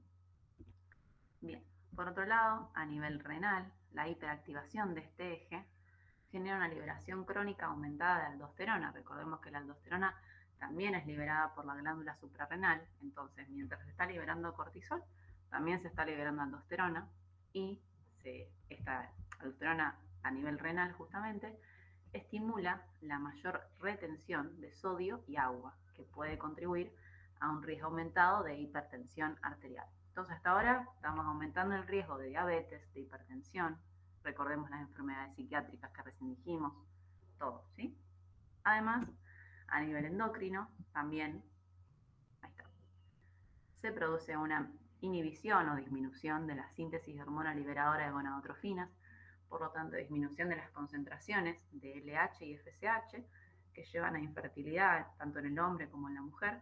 [SPEAKER 2] Bien, por otro lado, a nivel renal, la hiperactivación de este eje genera una liberación crónica aumentada de aldosterona. Recordemos que la aldosterona también es liberada por la glándula suprarrenal, entonces mientras se está liberando cortisol, también se está liberando aldosterona y esta aldosterona a nivel renal justamente estimula la mayor retención de sodio y agua, que puede contribuir a un riesgo aumentado de hipertensión arterial. Entonces, hasta ahora estamos aumentando el riesgo de diabetes, de hipertensión, recordemos las enfermedades psiquiátricas que recién dijimos, todo, ¿sí? Además, a nivel endocrino, también, ahí está, se produce una inhibición o disminución de la síntesis de hormona liberadora de gonadotrofinas, por lo tanto, disminución de las concentraciones de LH y FSH, que llevan a infertilidad tanto en el hombre como en la mujer,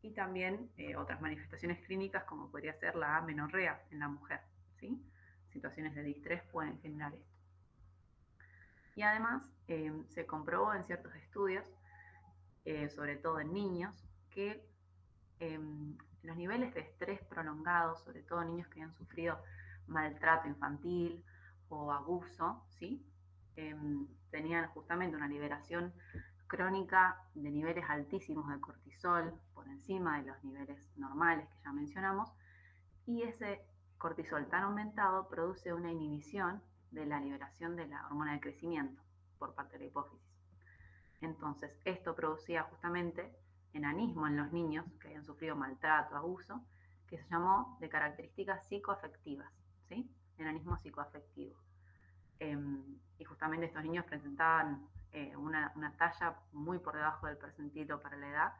[SPEAKER 2] y también otras manifestaciones clínicas como podría ser la amenorrea en la mujer, ¿sí? Situaciones de distrés pueden generar esto. Y además se comprobó en ciertos estudios, sobre todo en niños, que los niveles de estrés prolongados, sobre todo niños que han sufrido maltrato infantil o abuso, ¿sí? Tenían justamente una liberación crónica de niveles altísimos de cortisol, por encima de los niveles normales que ya mencionamos, y ese cortisol tan aumentado produce una inhibición de la liberación de la hormona de crecimiento por parte de la hipófisis. Entonces, esto producía justamente enanismo en los niños que habían sufrido maltrato, abuso, que se llamó de características psicoafectivas, ¿sí? Enanismo psicoafectivo. Y justamente estos niños presentaban una talla muy por debajo del percentilo para la edad,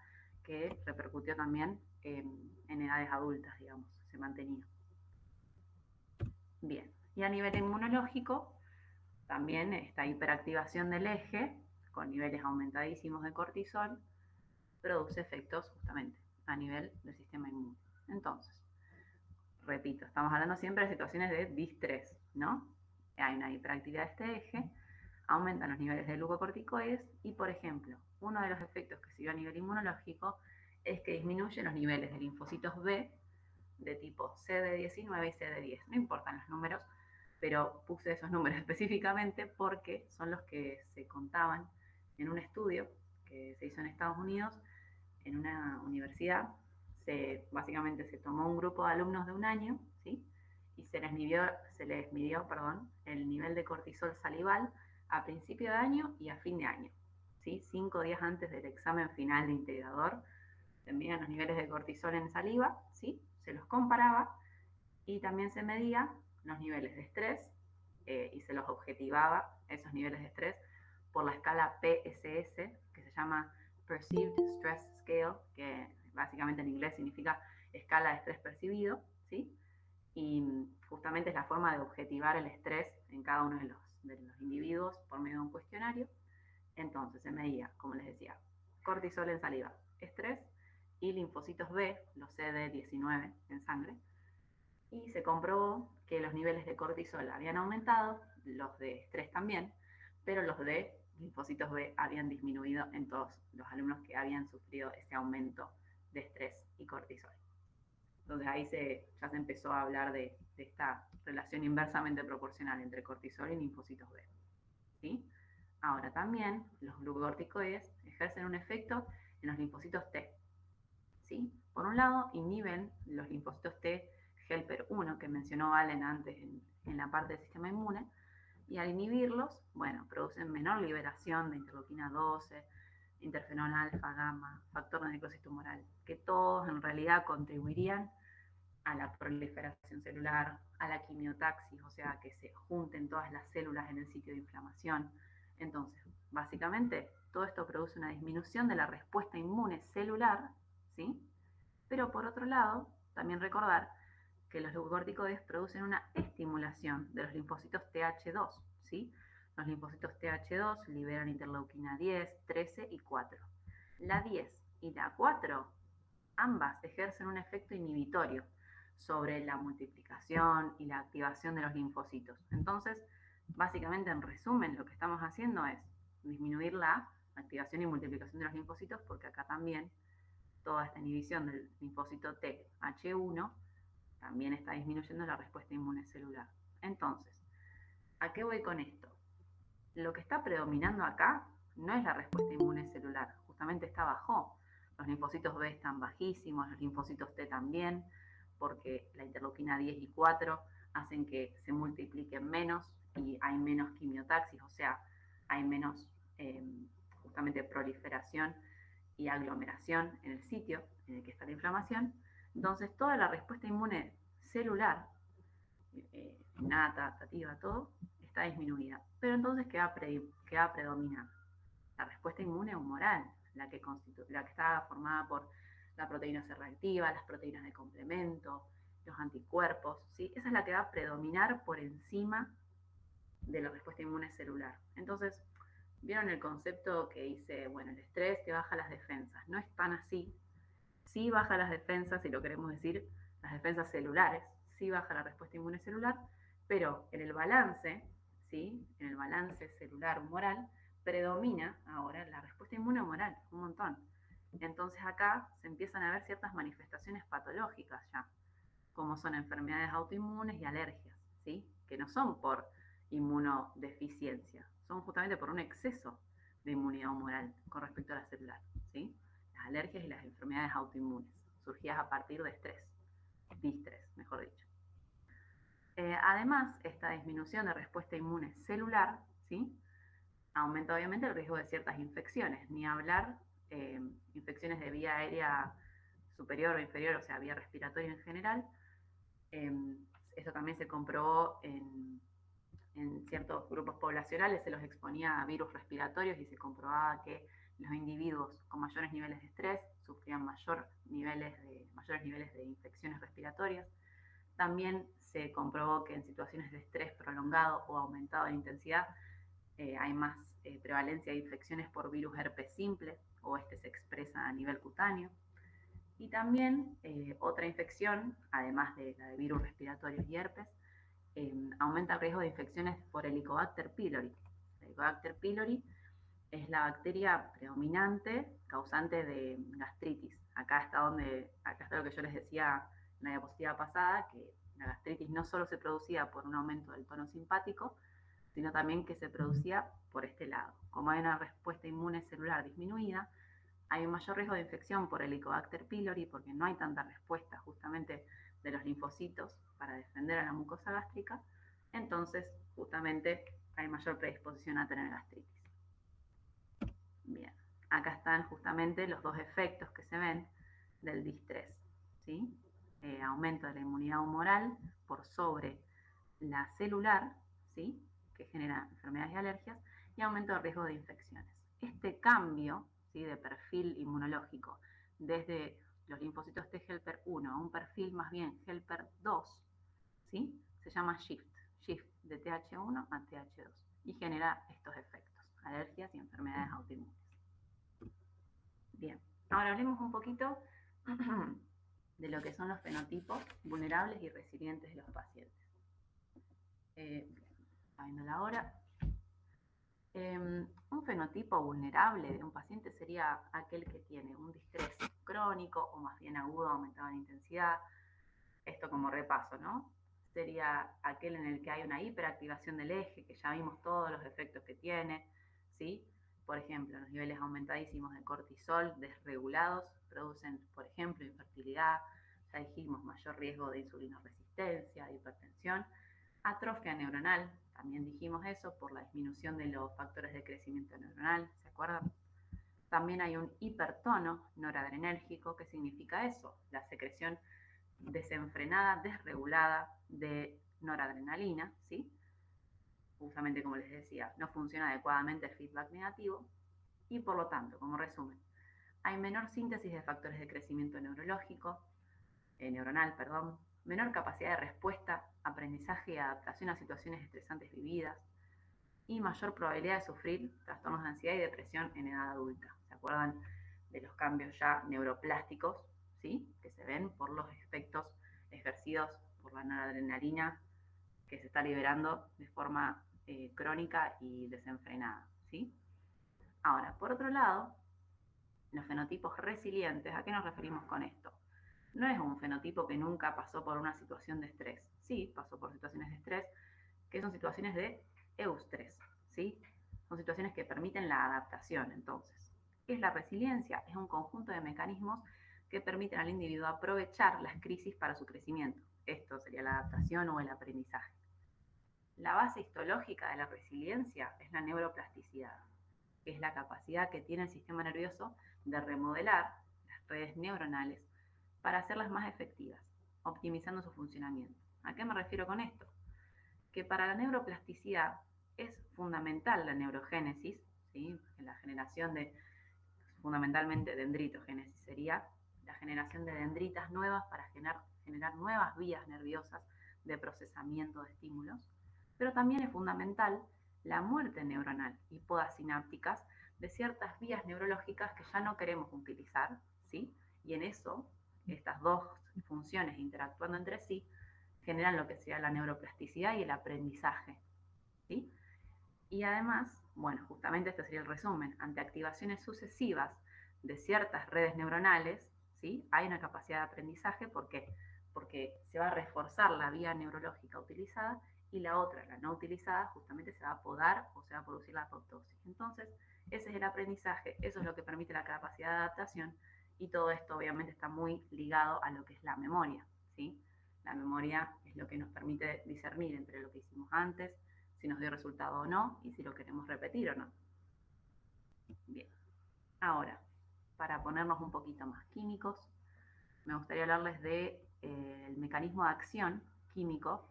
[SPEAKER 2] que repercutió también en edades adultas, digamos, se mantenía. Bien, y a nivel inmunológico, también esta hiperactivación del eje, con niveles aumentadísimos de cortisol, produce efectos justamente a nivel del sistema inmune. Entonces, repito, estamos hablando siempre de situaciones de distrés, ¿no? Hay una hiperactividad de este eje, aumentan los niveles de glucocorticoides y, por ejemplo, uno de los efectos que se dio a nivel inmunológico es que disminuyen los niveles de linfocitos B de tipo CD19 y CD10. No importan los números, pero puse esos números específicamente porque son los que se contaban en un estudio que se hizo en Estados Unidos, en una universidad. Básicamente se tomó un grupo de alumnos de un año, ¿sí? Y se les midió el nivel de cortisol salival a principio de año y a fin de año, ¿sí? 5 días antes del examen final de integrador, se medían los niveles de cortisol en saliva, ¿sí? Se los comparaba y también se medía los niveles de estrés y se los objetivaba esos niveles de estrés por la escala PSS, que se llama Perceived Stress Scale, que básicamente en inglés significa escala de estrés percibido, ¿sí? Y justamente es la forma de objetivar el estrés en cada uno de los individuos por medio de un cuestionario. Entonces se medía, como les decía, cortisol en saliva, estrés y linfocitos B, los CD19 en sangre, y se comprobó que los niveles de cortisol habían aumentado, los de estrés también, pero los de linfocitos B habían disminuido en todos los alumnos que habían sufrido ese aumento de estrés y cortisol. Entonces ahí ya se empezó a hablar de esta relación inversamente proporcional entre cortisol y linfocitos B, ¿sí? Ahora también los glucocorticoides ejercen un efecto en los linfocitos T, ¿sí? Por un lado, inhiben los linfocitos T helper 1 que mencionó Allen antes en la parte del sistema inmune, y al inhibirlos, bueno, producen menor liberación de interleuquina 12, interferón alfa, gamma, factor de necrosis tumoral, que todos en realidad contribuirían a la proliferación celular, a la quimiotaxis, o sea, que se junten todas las células en el sitio de inflamación. Entonces, básicamente, todo esto produce una disminución de la respuesta inmune celular, ¿sí? Pero por otro lado, también recordar que los glucocorticoides producen una estimulación de los linfocitos TH2, ¿sí? Los linfocitos TH2 liberan interleuquina 10, 13 y 4. La 10 y la 4, ambas ejercen un efecto inhibitorio sobre la multiplicación y la activación de los linfocitos. Entonces, básicamente, en resumen, lo que estamos haciendo es disminuir la activación y multiplicación de los linfocitos, porque acá también toda esta inhibición del linfocito TH1 también está disminuyendo la respuesta inmune celular. Entonces, ¿a qué voy con esto? Lo que está predominando acá no es la respuesta inmune celular, justamente está bajo. Los linfocitos B están bajísimos, los linfocitos T también, porque la interleuquina 10 y 4 hacen que se multipliquen menos y hay menos quimiotaxis, o sea, hay menos justamente proliferación y aglomeración en el sitio en el que está la inflamación. Entonces, toda la respuesta inmune celular, innata, adaptativa, todo, está disminuida. Pero entonces, ¿qué va a predominar? La respuesta inmune humoral, la que está formada por la proteína C reactiva, las proteínas de complemento, los anticuerpos, ¿sí? Esa es la que va a predominar por encima de la respuesta inmune celular. Entonces, ¿vieron el concepto que dice, bueno, el estrés te baja las defensas? No es tan así. Sí baja las defensas, si lo queremos decir, las defensas celulares, sí baja la respuesta inmune celular, pero en el balance, ¿sí? En el balance celular humoral, predomina ahora la respuesta inmune humoral, un montón. Entonces acá se empiezan a ver ciertas manifestaciones patológicas ya, como son enfermedades autoinmunes y alergias, ¿sí? Que no son por inmunodeficiencia, son justamente por un exceso de inmunidad humoral con respecto a la celular, ¿sí? Las alergias y las enfermedades autoinmunes, surgidas a partir de estrés, distrés, mejor dicho. Además, esta disminución de respuesta inmune celular, ¿sí? Aumenta obviamente el riesgo de ciertas infecciones, ni hablar infecciones de vía aérea superior o inferior, o sea, vía respiratoria en general. Eso también se comprobó en ciertos grupos poblacionales, se los exponía a virus respiratorios y se comprobaba que los individuos con mayores niveles de estrés sufrían mayores niveles de infecciones respiratorias. También se comprobó que en situaciones de estrés prolongado o aumentado de intensidad hay más prevalencia de infecciones por virus herpes simple, o este se expresa a nivel cutáneo. Y también otra infección, además de la de virus respiratorios y herpes, aumenta el riesgo de infecciones por Helicobacter pylori. Helicobacter pylori es la bacteria predominante causante de gastritis. Acá está lo que yo les decía en la diapositiva pasada, que la gastritis no solo se producía por un aumento del tono simpático, sino también que se producía por este lado. Como hay una respuesta inmune celular disminuida, hay un mayor riesgo de infección por Helicobacter pylori porque no hay tanta respuesta justamente de los linfocitos para defender a la mucosa gástrica, entonces justamente hay mayor predisposición a tener gastritis. Bien, acá están justamente los dos efectos que se ven del distrés, ¿sí? Aumento de la inmunidad humoral por sobre la celular, ¿sí? Que genera enfermedades y alergias, y aumento del riesgo de infecciones. Este cambio, ¿sí? De perfil inmunológico desde los linfocitos T helper 1 a un perfil más bien helper 2, ¿sí? Se llama shift de TH1 a TH2 y genera estos efectos, alergias y enfermedades autoinmunes. Bien, ahora hablemos un poquito de lo que son los fenotipos vulnerables y resilientes de los pacientes. Está viendo la hora. Un fenotipo vulnerable de un paciente sería aquel que tiene un distrés crónico o más bien agudo, aumentado en intensidad. Esto como repaso, ¿no? Sería aquel en el que hay una hiperactivación del eje, que ya vimos todos los efectos que tiene, ¿sí? Por ejemplo, los niveles aumentadísimos de cortisol desregulados producen, por ejemplo, infertilidad, ya dijimos, mayor riesgo de insulinoresistencia, de hipertensión, atrofia neuronal, también dijimos eso, por la disminución de los factores de crecimiento neuronal, ¿se acuerdan? También hay un hipertono noradrenérgico, que significa eso, la secreción desenfrenada, desregulada de noradrenalina, ¿sí? Justamente como les decía, no funciona adecuadamente el feedback negativo y por lo tanto, como resumen, hay menor síntesis de factores de crecimiento neuronal, menor capacidad de respuesta, aprendizaje y adaptación a situaciones estresantes vividas, y mayor probabilidad de sufrir trastornos de ansiedad y depresión en edad adulta. ¿Se acuerdan de los cambios ya neuroplásticos, ¿sí? Que se ven por los efectos ejercidos por la noradrenalina que se está liberando de forma crónica y desenfrenada, ¿sí? Ahora, por otro lado, los fenotipos resilientes, ¿a qué nos referimos con esto? No es un fenotipo que nunca pasó por una situación de estrés. Sí, pasó por situaciones de estrés, que son situaciones de eustrés, ¿sí? Son situaciones que permiten la adaptación. Entonces, ¿qué es la resiliencia? Es un conjunto de mecanismos que permiten al individuo aprovechar las crisis para su crecimiento. Esto sería la adaptación o el aprendizaje. La base histológica de la resiliencia es la neuroplasticidad, que es la capacidad que tiene el sistema nervioso de remodelar las redes neuronales para hacerlas más efectivas, optimizando su funcionamiento. ¿A qué me refiero con esto? Que para la neuroplasticidad es fundamental la neurogénesis, ¿sí? La generación de, fundamentalmente, dendritogénesis sería la generación de dendritas nuevas para generar nuevas vías nerviosas de procesamiento de estímulos, pero también es fundamental la muerte neuronal y podas sinápticas de ciertas vías neurológicas que ya no queremos utilizar, ¿sí? Y en eso, estas dos funciones interactuando entre sí, generan lo que sea la neuroplasticidad y el aprendizaje, ¿sí? Y además, bueno, justamente este sería el resumen, ante activaciones sucesivas de ciertas redes neuronales, ¿sí? Hay una capacidad de aprendizaje, ¿por qué? Porque se va a reforzar la vía neurológica utilizada y la otra, la no utilizada, justamente se va a podar o se va a producir la apoptosis. Entonces, ese es el aprendizaje, eso es lo que permite la capacidad de adaptación y todo esto obviamente está muy ligado a lo que es la memoria, ¿sí? La memoria es lo que nos permite discernir entre lo que hicimos antes, si nos dio resultado o no, y si lo queremos repetir o no. Bien, ahora, para ponernos un poquito más químicos, me gustaría hablarles del mecanismo de acción químico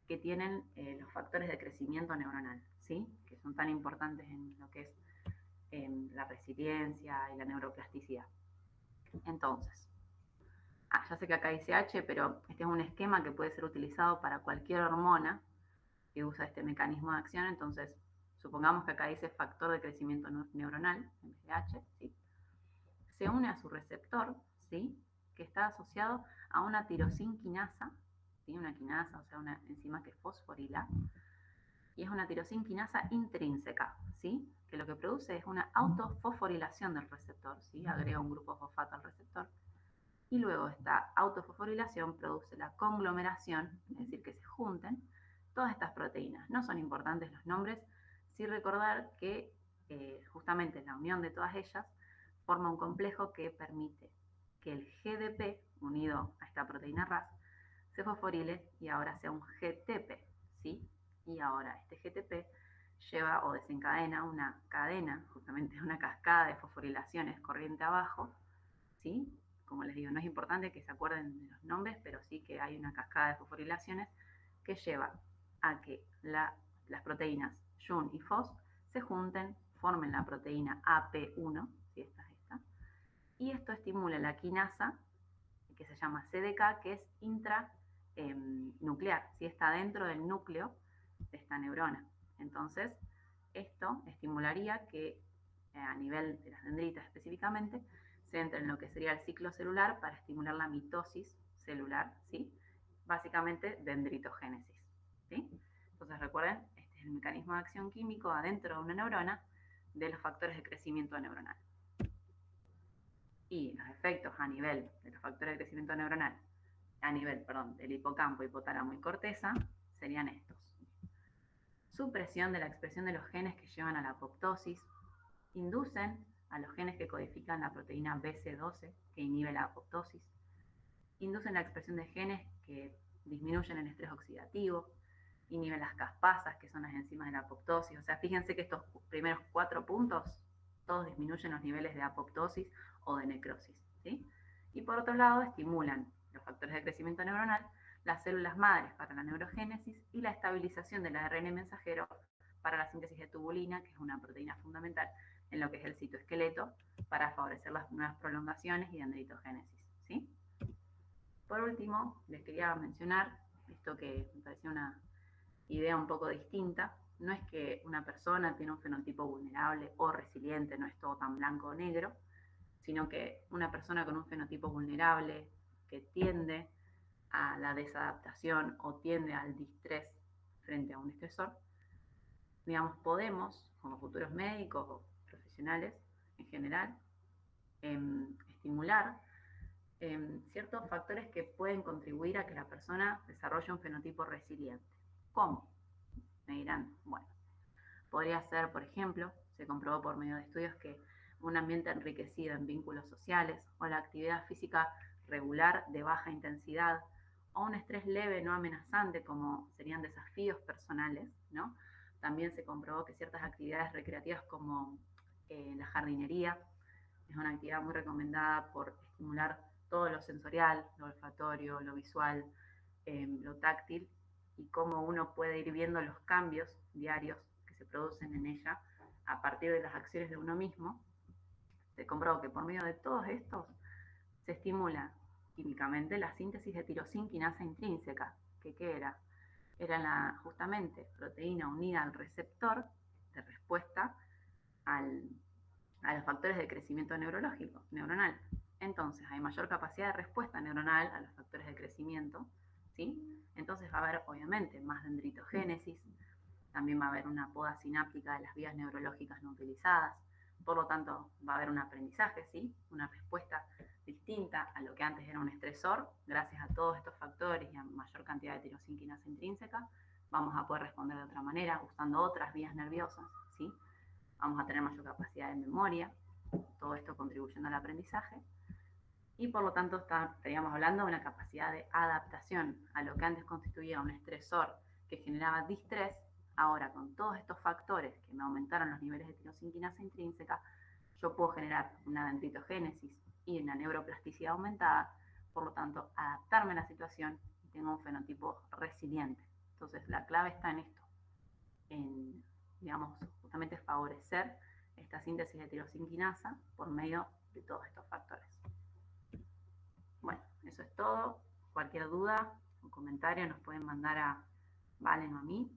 [SPEAKER 2] que tienen los factores de crecimiento neuronal, ¿sí? Que son tan importantes en lo que es la resiliencia y la neuroplasticidad. Entonces, ya sé que acá dice H, pero este es un esquema que puede ser utilizado para cualquier hormona que usa este mecanismo de acción. Entonces, supongamos que acá dice factor de crecimiento neuronal, en vez de H, ¿sí? Se une a su receptor, ¿sí? Que está asociado a una tirosinquinasa, ¿sí? Una quinasa, o sea, una enzima que fosforila, y es una tirosinquinasa intrínseca, ¿sí? Que lo que produce es una autofosforilación del receptor, ¿sí? Agrega un grupo fosfato al receptor, y luego esta autofosforilación produce la conglomeración, es decir, que se junten todas estas proteínas. No son importantes los nombres, sí recordar que justamente la unión de todas ellas forma un complejo que permite que el GDP, unido a esta proteína RAS, se fosforile y ahora sea un GTP, ¿sí? Y ahora este GTP lleva o desencadena una cadena, justamente una cascada de fosforilaciones corriente abajo, ¿sí? Como les digo, no es importante que se acuerden de los nombres, pero sí que hay una cascada de fosforilaciones que lleva a que las proteínas YUN y FOS se junten, formen la proteína AP1, si esta es esta, y esto estimula la quinasa, que se llama CDK, que es intranuclear, si está dentro del núcleo de esta neurona. Entonces, esto estimularía que a nivel de las dendritas específicamente, se entra en lo que sería el ciclo celular para estimular la mitosis celular, ¿sí? Básicamente dendritogénesis, ¿sí? Entonces recuerden, este es el mecanismo de acción químico adentro de una neurona de los factores de crecimiento neuronal. Y los efectos a nivel de los factores de crecimiento neuronal, a nivel, perdón, del hipocampo, hipotálamo y corteza, serían estos. Supresión de la expresión de los genes que llevan a la apoptosis, inducen a los genes que codifican la proteína BC12, que inhibe la apoptosis, inducen la expresión de genes que disminuyen el estrés oxidativo, inhiben las caspasas, que son las enzimas de la apoptosis. O sea, fíjense que estos primeros 4 puntos, todos disminuyen los niveles de apoptosis o de necrosis, ¿sí? Y por otro lado, estimulan los factores de crecimiento neuronal, las células madres para la neurogénesis y la estabilización del ARN mensajero para la síntesis de tubulina, que es una proteína fundamental en lo que es el citoesqueleto, para favorecer las nuevas prolongaciones y dendritogénesis, ¿sí? Por último, les quería mencionar esto que me pareció una idea un poco distinta, no es que una persona tiene un fenotipo vulnerable o resiliente, no es todo tan blanco o negro, sino que una persona con un fenotipo vulnerable que tiende a la desadaptación o tiende al distrés frente a un estresor, digamos, podemos, como futuros médicos o profesionales en general, estimular ciertos factores que pueden contribuir a que la persona desarrolle un fenotipo resiliente. ¿Cómo? Me dirán, bueno, podría ser, por ejemplo, se comprobó por medio de estudios que un ambiente enriquecido en vínculos sociales o la actividad física regular de baja intensidad o un estrés leve no amenazante como serían desafíos personales, ¿no? También se comprobó que ciertas actividades recreativas como la jardinería es una actividad muy recomendada por estimular todo lo sensorial, lo olfatorio, lo visual, lo táctil, y cómo uno puede ir viendo los cambios diarios que se producen en ella a partir de las acciones de uno mismo. Se comprobó que por medio de todos estos se estimula químicamente la síntesis de tirosinquinasa intrínseca, que ¿qué era? Era justamente proteína unida al receptor de respuesta al, a los factores de crecimiento neurológico, neuronal. Entonces, hay mayor capacidad de respuesta neuronal a los factores de crecimiento, ¿sí? Entonces va a haber, obviamente, más dendritogénesis, también va a haber una poda sináptica de las vías neurológicas no utilizadas, por lo tanto va a haber un aprendizaje, ¿sí? Una respuesta distinta a lo que antes era un estresor, gracias a todos estos factores y a mayor cantidad de tirosinquinasa intrínseca, vamos a poder responder de otra manera, usando otras vías nerviosas, ¿sí? Vamos a tener mayor capacidad de memoria, todo esto contribuyendo al aprendizaje, y por lo tanto estaríamos hablando de una capacidad de adaptación a lo que antes constituía un estresor que generaba distrés. Ahora, con todos estos factores que me aumentaron los niveles de tirosinquinasa intrínseca, yo puedo generar una dendritogénesis y una neuroplasticidad aumentada, por lo tanto, adaptarme a la situación y tengo un fenotipo resiliente. Entonces, la clave está en esto, en, digamos, justamente favorecer esta síntesis de tirosinquinasa por medio de todos estos factores. Bueno, eso es todo. Cualquier duda o comentario nos pueden mandar a Valen o a mí.